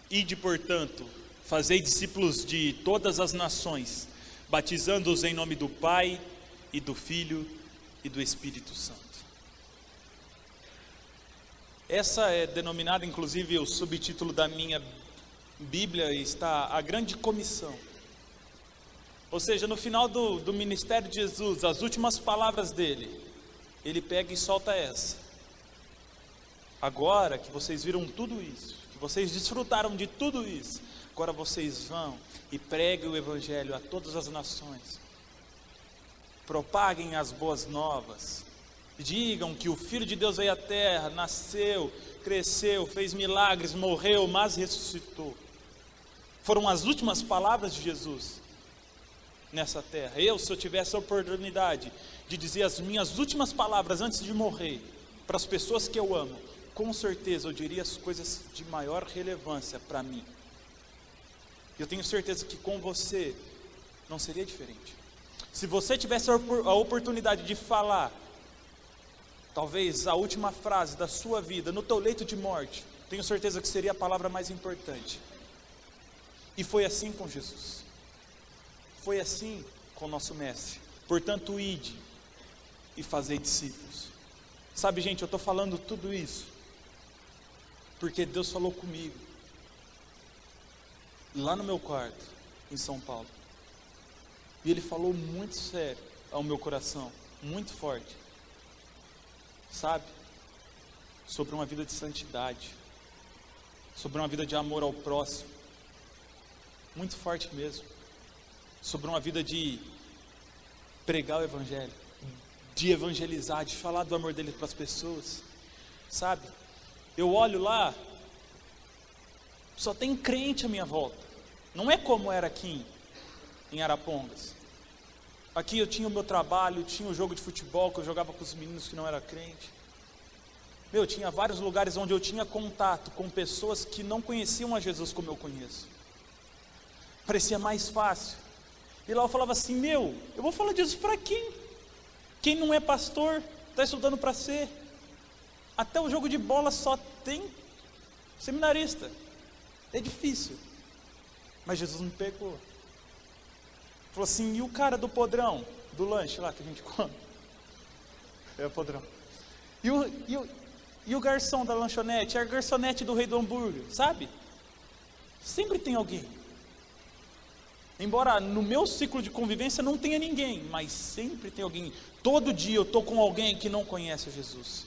ide, portanto, fazei discípulos de todas as nações, batizando-os em nome do Pai, e do Filho, e do Espírito Santo. Essa é denominada, inclusive, o subtítulo da minha Bíblia está a grande comissão. Ou seja, no final do ministério de Jesus, as últimas palavras dele, ele pega e solta essa: agora que vocês viram tudo isso, que vocês desfrutaram de tudo isso, agora vocês vão e preguem o Evangelho a todas as nações, propaguem as boas novas, digam que o Filho de Deus veio à terra, nasceu, cresceu, fez milagres, morreu, mas ressuscitou. Foram as últimas palavras de Jesus nessa terra. Se eu tivesse a oportunidade de dizer as minhas últimas palavras antes de morrer, para as pessoas que eu amo, com certeza eu diria as coisas de maior relevância para mim. Eu tenho certeza que com você não seria diferente. Se você tivesse a oportunidade de falar, talvez a última frase da sua vida, no teu leito de morte, tenho certeza que seria a palavra mais importante. E foi assim com Jesus. Foi assim com o nosso mestre. Portanto, ide e fazei discípulos. Sabe, gente, eu estou falando tudo isso porque Deus falou comigo lá no meu quarto, em São Paulo. E Ele falou muito sério ao meu coração, muito forte. Sabe? Sobre uma vida de santidade, sobre uma vida de amor ao próximo, muito forte mesmo. Sobre uma vida de pregar o Evangelho, de evangelizar, de falar do amor dele para as pessoas, sabe? Eu olho lá, só tem crente à minha volta. Não é como era aqui em Arapongas. Aqui eu tinha o meu trabalho, tinha o jogo de futebol que eu jogava com os meninos que não eram crentes. Tinha vários lugares onde eu tinha contato com pessoas que não conheciam a Jesus como eu conheço. Parecia mais fácil. E lá eu falava assim: eu vou falar de Jesus para quem? Quem não é pastor, está estudando para ser. Até o jogo de bola só tem seminarista. É difícil. Mas Jesus me pegou. Falou assim: e o cara do podrão, do lanche lá que a gente come? É o podrão. E o garçom da lanchonete, a garçonete do rei do hambúrguer, sabe? Sempre tem alguém. Embora no meu ciclo de convivência não tenha ninguém, mas sempre tem alguém. Todo dia eu estou com alguém que não conhece Jesus.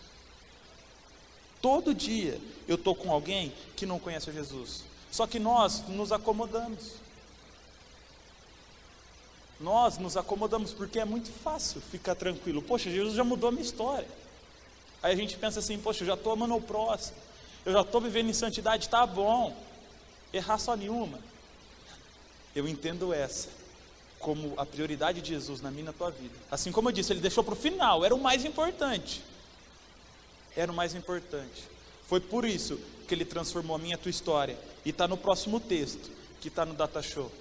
Todo dia eu estou com alguém que não conhece Jesus. Só que nós nos acomodamos. Nós nos acomodamos porque é muito fácil ficar tranquilo. Poxa, Jesus já mudou a minha história. Aí a gente pensa assim: poxa, eu já estou amando o próximo, eu já estou vivendo em santidade, tá bom, errar só nenhuma. Eu entendo essa como a prioridade de Jesus na minha e na tua vida. Assim como eu disse, Ele deixou para o final, era o mais importante. Era o mais importante. Foi por isso que Ele transformou a minha e a tua história. E está no próximo texto, que está no Data Show.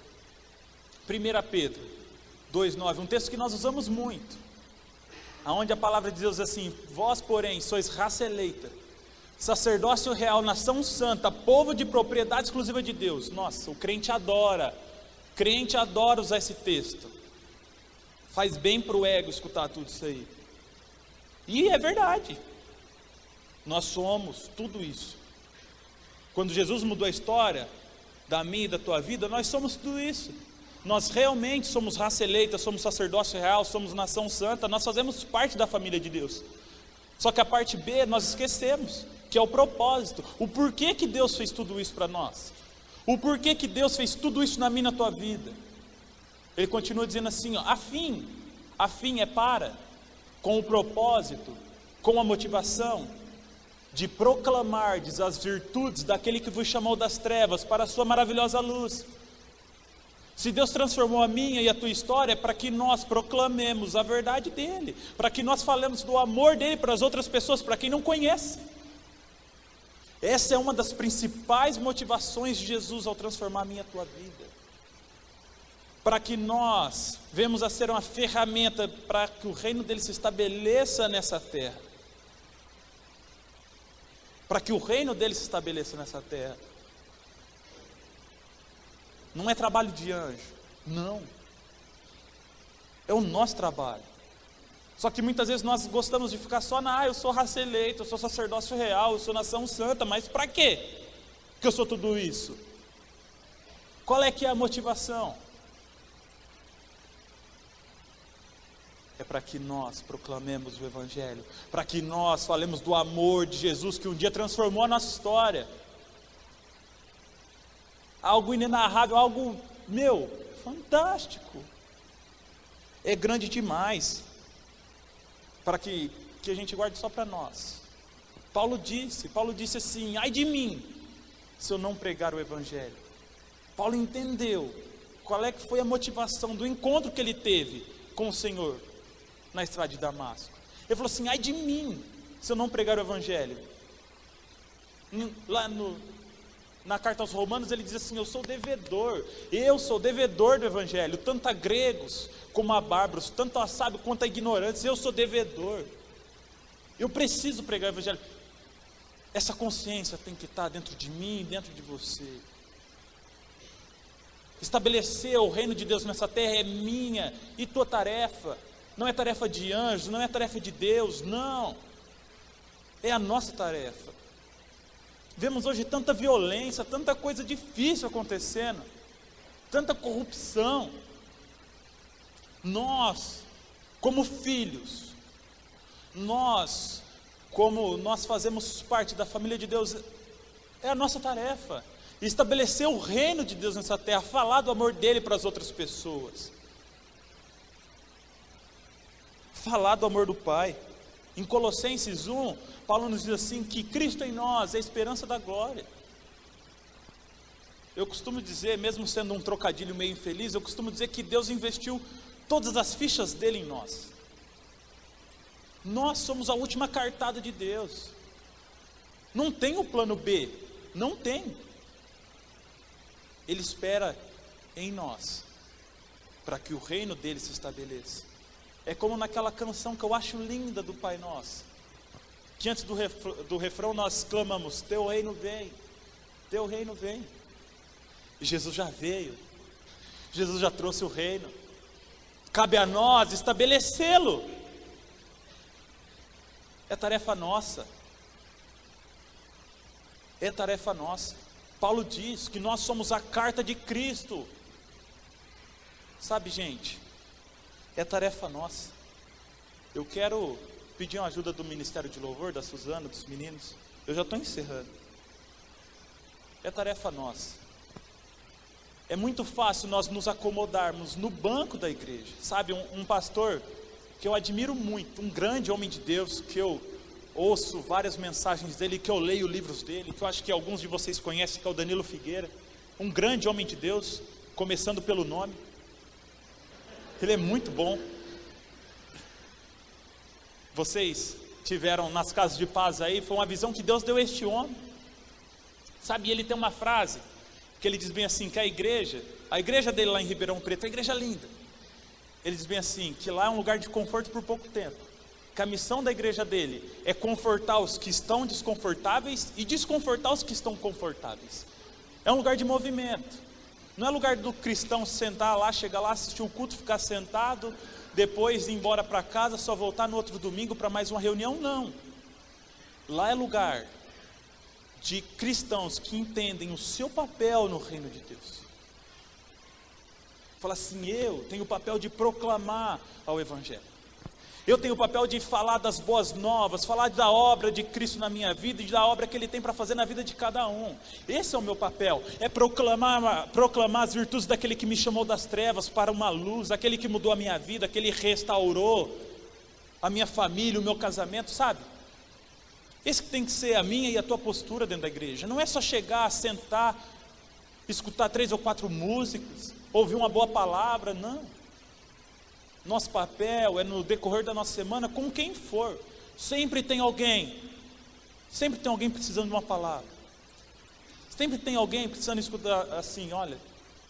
1 Pedro 2,9, um texto que nós usamos muito. Onde a palavra de Deus diz assim: vós, porém, sois raça eleita, sacerdócio real, nação santa, povo de propriedade exclusiva de Deus. Nossa, o crente adora usar esse texto. Faz bem para o ego escutar tudo isso aí. E é verdade. Nós somos tudo isso. Quando Jesus mudou a história da minha e da tua vida, nós somos tudo isso. Nós realmente somos raça eleita, somos sacerdócio real, somos nação santa, nós fazemos parte da família de Deus. Só que a parte B nós esquecemos, que é o propósito, o porquê que Deus fez tudo isso para nós, o porquê que Deus fez tudo isso na minha e na tua vida. Ele continua dizendo assim, a fim é para, com o propósito, com a motivação, de proclamardes as virtudes daquele que vos chamou das trevas para a sua maravilhosa luz. Se Deus transformou a minha e a tua história, é para que nós proclamemos a verdade dele, para que nós falemos do amor dele para as outras pessoas, para quem não conhece. Essa é uma das principais motivações de Jesus ao transformar a minha e a tua vida, para que nós venhamos a ser uma ferramenta para que o reino dele se estabeleça nessa terra. para que o reino dele se estabeleça nessa terra. Não é trabalho de anjo, não. É o nosso trabalho. Só que muitas vezes nós gostamos de ficar só eu sou raça eleita, eu sou sacerdócio real, eu sou nação santa, mas para quê que eu sou tudo isso? Qual é que é a motivação? É para que nós proclamemos o Evangelho, para que nós falemos do amor de Jesus que um dia transformou a nossa história. Algo inenarrável, algo, fantástico. É grande demais para que a gente guarde só para nós. Paulo disse assim: ai de mim, se eu não pregar o Evangelho. Paulo entendeu qual é que foi a motivação do encontro que ele teve com o Senhor na estrada de Damasco. Ele falou assim: ai de mim, se eu não pregar o Evangelho. Lá na carta aos Romanos ele diz assim: eu sou devedor do Evangelho, tanto a gregos como a bárbaros, tanto a sábios quanto a ignorantes, eu sou devedor. Eu preciso pregar o Evangelho. Essa consciência tem que estar dentro de mim, dentro de você. Estabelecer o reino de Deus nessa terra é minha e tua tarefa. Não é tarefa de anjos, não é tarefa de Deus, não. É a nossa tarefa. Vemos hoje tanta violência, tanta coisa difícil acontecendo, tanta corrupção. Nós, como filhos, como nós fazemos parte da família de Deus, é a nossa tarefa. Estabelecer o reino de Deus nessa terra, falar do amor dele para as outras pessoas. Falar do amor do Pai. Em Colossenses 1, Paulo nos diz assim, que Cristo em nós é a esperança da glória. Eu costumo dizer, mesmo sendo um trocadilho meio infeliz, eu costumo dizer que Deus investiu todas as fichas dele em nós. Nós somos a última cartada de Deus. Não tem o plano B, não tem. Ele espera em nós, para que o reino dele se estabeleça. É como naquela canção que eu acho linda do Pai Nosso, que antes do refrão nós clamamos: teu reino vem, teu reino vem. E Jesus já veio, Jesus já trouxe o reino, cabe a nós estabelecê-lo. É tarefa nossa, é tarefa nossa. Paulo diz que nós somos a carta de Cristo. Sabe, gente, é tarefa nossa. Eu quero pedir uma ajuda do Ministério de Louvor, da Suzana, dos meninos. Eu já estou encerrando. É tarefa nossa. É muito fácil nós nos acomodarmos no banco da igreja. Sabe, um pastor que eu admiro muito, um grande homem de Deus, que eu ouço várias mensagens dele, que eu leio livros dele, que eu acho que alguns de vocês conhecem, que é o Danilo Figueira. Um grande homem de Deus, começando pelo nome. Ele é muito bom. Vocês tiveram nas casas de paz aí, foi uma visão que Deus deu a este homem. Sabe, ele tem uma frase, que ele diz bem assim, que a igreja dele lá em Ribeirão Preto, é uma igreja linda. Ele diz bem assim, que lá é um lugar de conforto por pouco tempo. Que a missão da igreja dele é confortar os que estão desconfortáveis e desconfortar os que estão confortáveis. É um lugar de movimento. Não é lugar do cristão sentar lá, chegar lá, assistir um culto, ficar sentado, depois ir embora para casa, só voltar no outro domingo para mais uma reunião, não. Lá é lugar de cristãos que entendem o seu papel no reino de Deus. Fala assim, eu tenho o papel de proclamar ao Evangelho. Eu tenho o papel de falar das boas novas, falar da obra de Cristo na minha vida e da obra que Ele tem para fazer na vida de cada um. Esse é o meu papel, é proclamar as virtudes daquele que me chamou das trevas para uma luz, aquele que mudou a minha vida, aquele que restaurou a minha família, o meu casamento, sabe? Esse que tem que ser a minha e a tua postura dentro da igreja. Não é só chegar, sentar, escutar 3 ou 4 músicas, ouvir uma boa palavra, não. Nosso papel é no decorrer da nossa semana, com quem for. Sempre tem alguém precisando de uma palavra. Sempre tem alguém precisando escutar assim, olha,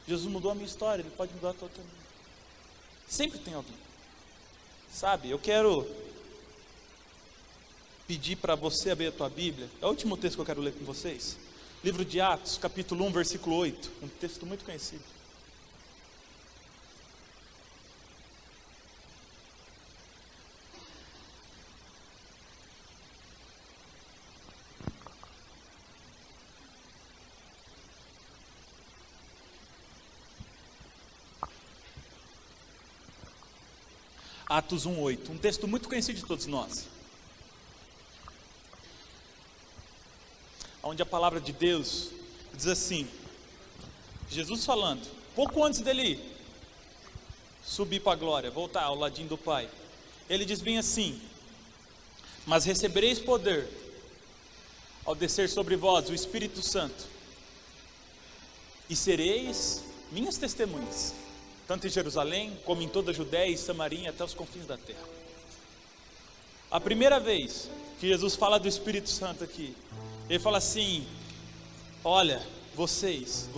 Jesus mudou a minha história, Ele pode mudar a tua também. Sempre tem alguém. Sabe, eu quero pedir para você abrir a tua Bíblia. É o último texto que eu quero ler com vocês. Livro de Atos, capítulo 1, versículo 8. Um texto muito conhecido. Atos 1:8, um texto muito conhecido de todos nós, onde a palavra de Deus diz assim, Jesus falando, pouco antes dele subir para a glória, voltar ao ladinho do Pai, ele diz bem assim, mas recebereis poder, ao descer sobre vós o Espírito Santo, e sereis minhas testemunhas, tanto em Jerusalém, como em toda a Judéia e Samaria, até os confins da terra. A primeira vez que Jesus fala do Espírito Santo aqui, ele fala assim, olha, vocês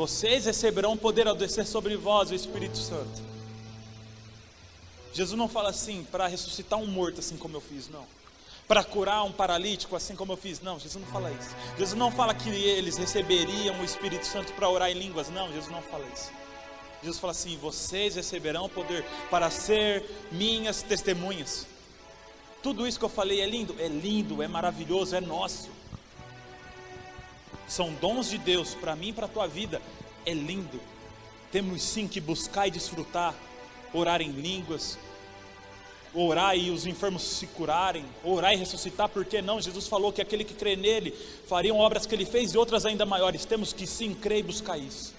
receberão poder ao descer sobre vós o Espírito Santo. Jesus não fala assim, para ressuscitar um morto assim como eu fiz, não. Para curar um paralítico assim como eu fiz, não, Jesus não fala isso. Jesus não fala que eles receberiam o Espírito Santo para orar em línguas, não, Jesus não fala isso. Jesus fala assim, vocês receberão poder para ser minhas testemunhas. Tudo isso que eu falei é lindo, é maravilhoso, é nosso. São dons de Deus para mim e para a tua vida, é lindo. Temos sim que buscar e desfrutar, orar em línguas, orar e os enfermos se curarem, orar e ressuscitar, por que não? Jesus falou que aquele que crê nele, fariam obras que ele fez e outras ainda maiores. Temos que sim crer e buscar isso.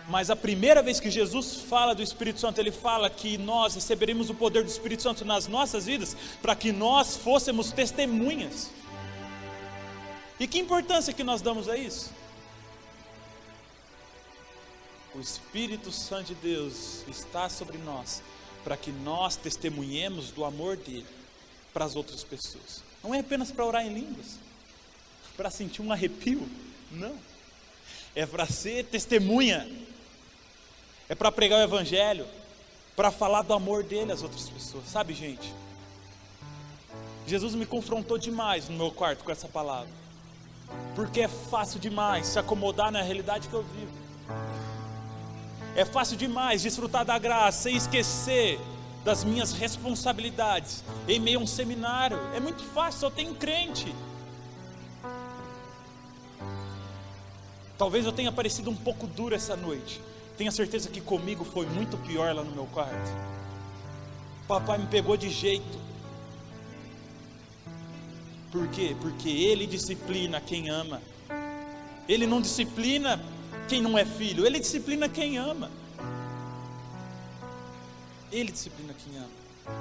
Mas a primeira vez que Jesus fala do Espírito Santo, ele fala que nós receberemos o poder do Espírito Santo nas nossas vidas, para que nós fôssemos testemunhas. E que importância que nós damos a isso? O Espírito Santo de Deus está sobre nós, para que nós testemunhemos do amor dele para as outras pessoas. Não é apenas para orar em línguas, para sentir um arrepio, não. É para ser testemunha. É para pregar o Evangelho, para falar do amor dele às outras pessoas. Sabe, gente, Jesus me confrontou demais no meu quarto com essa palavra, porque é fácil demais se acomodar na realidade que eu vivo. É fácil demais desfrutar da graça e esquecer das minhas responsabilidades em meio a um seminário. É muito fácil, só tem crente. Talvez eu tenha parecido um pouco duro essa noite. Tenha certeza que comigo foi muito pior lá no meu quarto. Papai me pegou de jeito. Por quê? Porque ele disciplina quem ama. Ele não disciplina quem não é filho. Ele disciplina quem ama. Ele disciplina quem ama.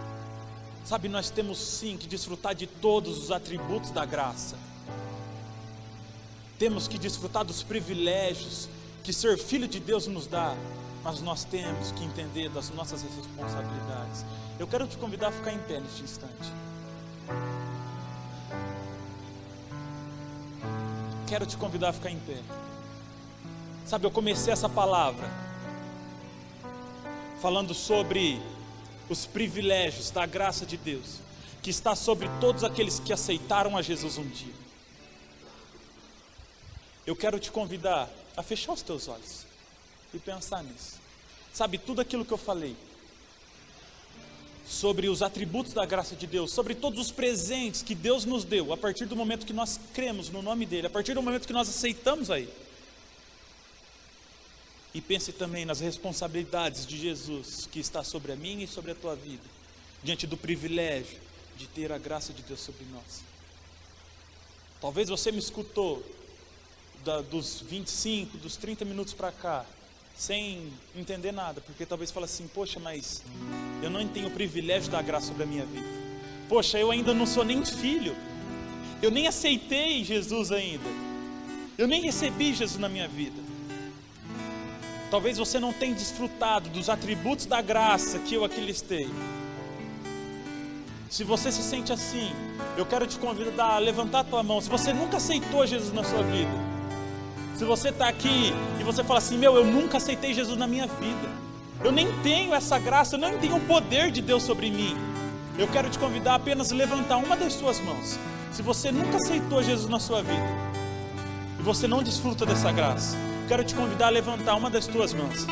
Sabe, nós temos sim que desfrutar de todos os atributos da graça. Temos que desfrutar dos privilégios que ser filho de Deus nos dá, mas nós temos que entender das nossas responsabilidades. Eu quero te convidar a ficar em pé neste instante. Quero te convidar a ficar em pé. Sabe, eu comecei essa palavra falando sobre os privilégios da graça de Deus, que está sobre todos aqueles que aceitaram a Jesus um dia. Eu quero te convidar a fechar os teus olhos e pensar nisso. Sabe, tudo aquilo que eu falei sobre os atributos da graça de Deus, sobre todos os presentes que Deus nos deu a partir do momento que nós cremos no nome dele, a partir do momento que nós aceitamos aí. E pense também nas responsabilidades de Jesus que está sobre a minha e sobre a tua vida, diante do privilégio de ter a graça de Deus sobre nós. Talvez você me escutou dos 25, dos 30 minutos para cá, sem entender nada, porque talvez fale assim, poxa, mas eu não tenho o privilégio da graça sobre a minha vida. Poxa, eu ainda não sou nem filho, eu nem aceitei Jesus ainda, eu nem recebi Jesus na minha vida. Talvez você não tenha desfrutado dos atributos da graça que eu aqui listei. Se você se sente assim, eu quero te convidar a levantar a tua mão. Se você nunca aceitou Jesus na sua vida, se você está aqui e você fala assim, eu nunca aceitei Jesus na minha vida, eu nem tenho essa graça, eu nem tenho o poder de Deus sobre mim, eu quero te convidar a apenas levantar uma das suas mãos. Se você nunca aceitou Jesus na sua vida e você não desfruta dessa graça, eu quero te convidar a levantar uma das tuas mãos.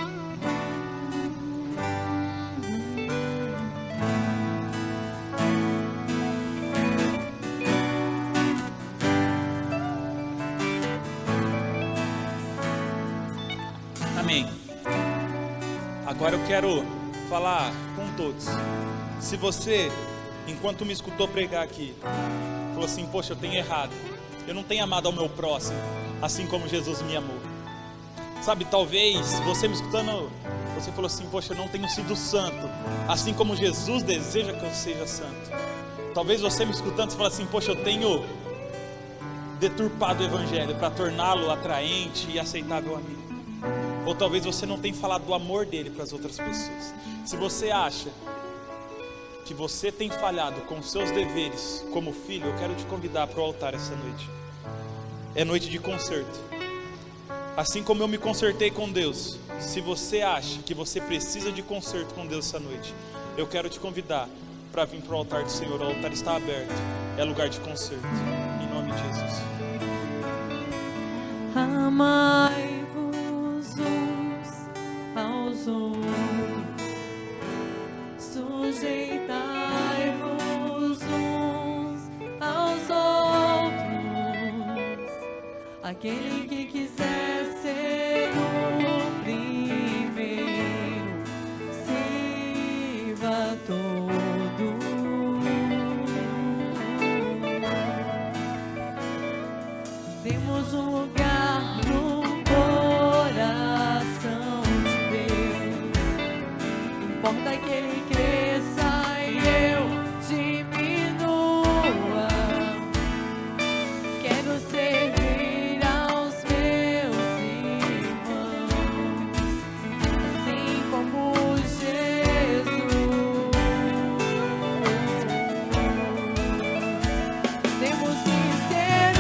Amém. Agora eu quero falar com todos. Se você, enquanto me escutou pregar aqui, falou assim: poxa, eu tenho errado, eu não tenho amado ao meu próximo assim como Jesus me amou. Sabe, talvez você me escutando, você falou assim: poxa, eu não tenho sido santo assim como Jesus deseja que eu seja santo. Talvez você me escutando, você fala assim: poxa, eu tenho deturpado o evangelho para torná-lo atraente e aceitável a mim. Ou talvez você não tenha falado do amor dele para as outras pessoas. Se você acha que você tem falhado com os seus deveres como filho, eu quero te convidar para o altar essa noite. É noite de conserto. Assim como eu me consertei com Deus, se você acha que você precisa de conserto com Deus essa noite, eu quero te convidar para vir para o altar do Senhor. O altar está aberto, é lugar de conserto. Em nome de Jesus. Amai-vos uns aos outros, sujeitai-vos uns aos outros. Aquele que quiser ser o primeiro, sirva todos. Temos um lugar no coração de Deus. Importa que Ele cresça e eu diminua. Quero servir aos meus irmãos, assim como Jesus. Temos que ser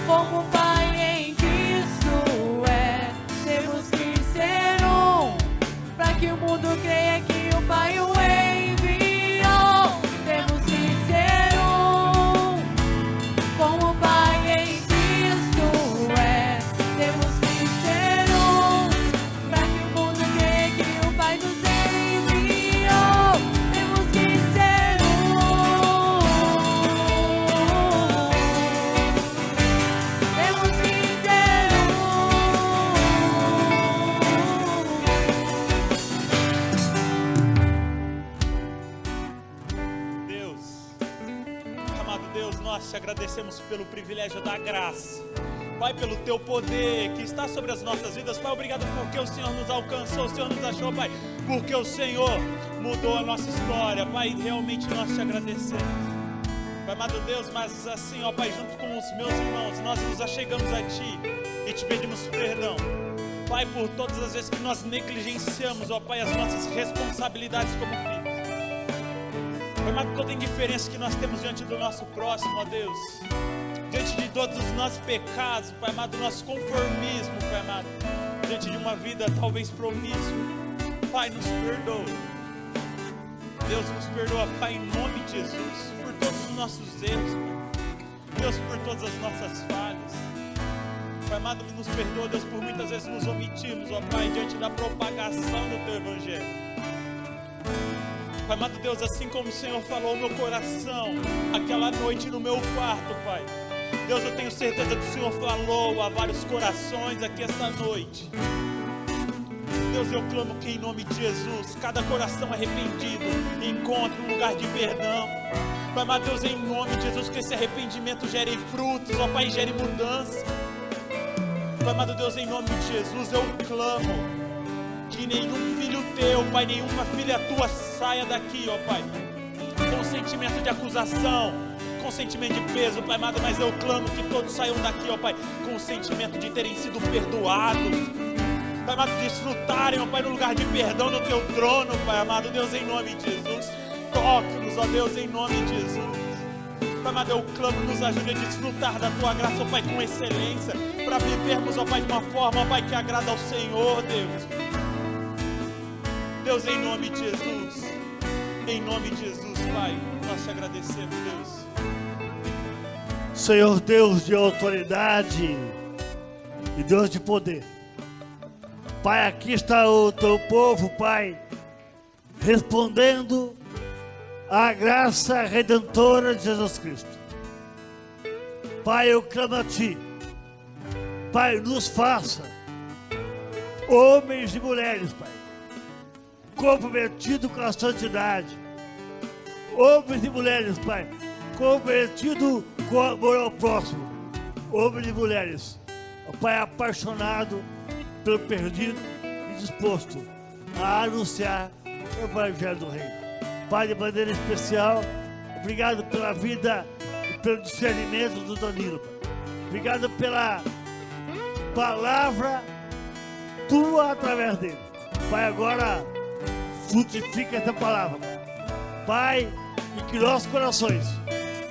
como o Pai em Cristo é. Temos que ser para que o mundo creia que o Pai o enviou. Temos que ser como o Pai em Cristo é. Temos que ser para que o mundo creia que o Pai nos enviou. Temos que ser Temos que ser Deus, amado Deus, nós te agradecemos pelo privilégio da graça. Pai, pelo teu poder que está sobre as nossas vidas. Pai, obrigado porque o Senhor nos alcançou, o Senhor nos achou, Pai, porque o Senhor mudou a nossa história. Pai, realmente nós te agradecemos. Pai, amado Deus, mas assim, ó Pai, junto com os meus irmãos, nós nos achegamos a Ti e te pedimos perdão, Pai, por todas as vezes que nós negligenciamos, ó Pai, as nossas responsabilidades como filhos. Pai, amado, toda indiferença que nós temos diante do nosso próximo, ó Deus, diante de todos os nossos pecados, Pai amado, nosso conformismo, Pai amado, diante de uma vida talvez promíscua, Pai, nos perdoa. Deus, nos perdoa, Pai, em nome de Jesus, por todos os nossos erros, Pai. Deus, por todas as nossas falhas. Pai amado, nos perdoa, Deus, por muitas vezes nos omitirmos, ó Pai, diante da propagação do Teu Evangelho. Pai amado Deus, assim como o Senhor falou ao meu coração aquela noite no meu quarto, Pai, Deus, eu tenho certeza que o Senhor falou a vários corações aqui esta noite. Deus, eu clamo que em nome de Jesus, cada coração arrependido encontre um lugar de perdão. Pai amado Deus, em nome de Jesus, que esse arrependimento gere frutos, ó Pai, gere mudança. Pai amado Deus, em nome de Jesus, eu clamo que nenhum filho teu, Pai, nenhuma filha tua saia daqui, ó Pai, com sentimento de acusação, com sentimento de peso, Pai amado, mas eu clamo que todos saiam daqui, ó Pai, com o sentimento de terem sido perdoados, Pai amado, desfrutarem, ó Pai, no lugar de perdão no teu trono, Pai amado Deus, em nome de Jesus, toque-nos, ó Deus, em nome de Jesus. Pai amado, eu clamo, nos ajude a desfrutar da Tua graça, ó Pai, com excelência, para vivermos, ó Pai, de uma forma, ó Pai, que agrada ao Senhor, Deus. Deus, em nome de Jesus, Em nome de Jesus, Pai, nós te agradecemos, Deus. Senhor Deus de autoridade e Deus de poder. Pai, aqui está o teu povo, Pai, respondendo à graça redentora de Jesus Cristo. Pai, eu clamo a Ti. Pai, nos faça homens e mulheres, Pai, comprometidos com a santidade. Homens e mulheres, Pai, comprometidos com o amor ao próximo. Homens e mulheres, Pai, apaixonado pelo perdido e disposto a anunciar o Evangelho do Reino. Pai, de maneira especial, obrigado pela vida e pelo discernimento do Danilo. Pai. Obrigado pela palavra Tua através dele. Pai, agora frutifica essa palavra, Pai, e que nossos corações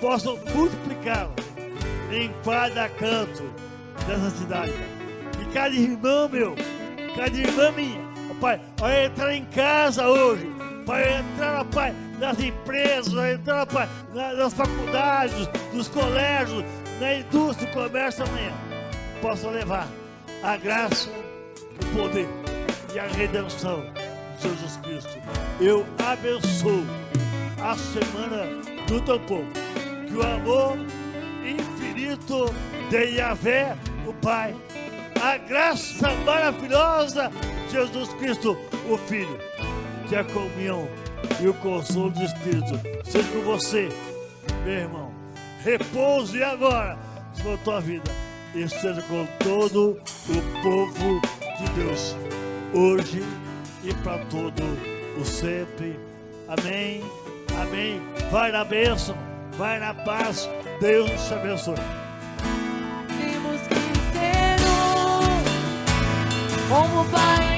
possam multiplicá-la em cada canto dessa cidade, Pai. E cada irmão meu, cada irmã minha, Pai, vai entrar em casa hoje, Pai, vai entrar, Pai, nas empresas, vai entrar, Pai, nas faculdades, nos colégios, na indústria, no comércio amanhã, possa levar a graça, o poder e a redenção de Jesus Cristo. Eu abençoo a semana do teu povo, que o amor infinito de Yahvé, o Pai, a graça maravilhosa de Jesus Cristo, o Filho, que a comunhão e o consolo do Espírito seja com você, meu irmão. Repouse agora sobre a tua vida e esteja com todo o povo de Deus, hoje e para todo o sempre. Amém, amém. Vai na bênção, vai na paz. Deus te abençoe. Temos que ser como Pai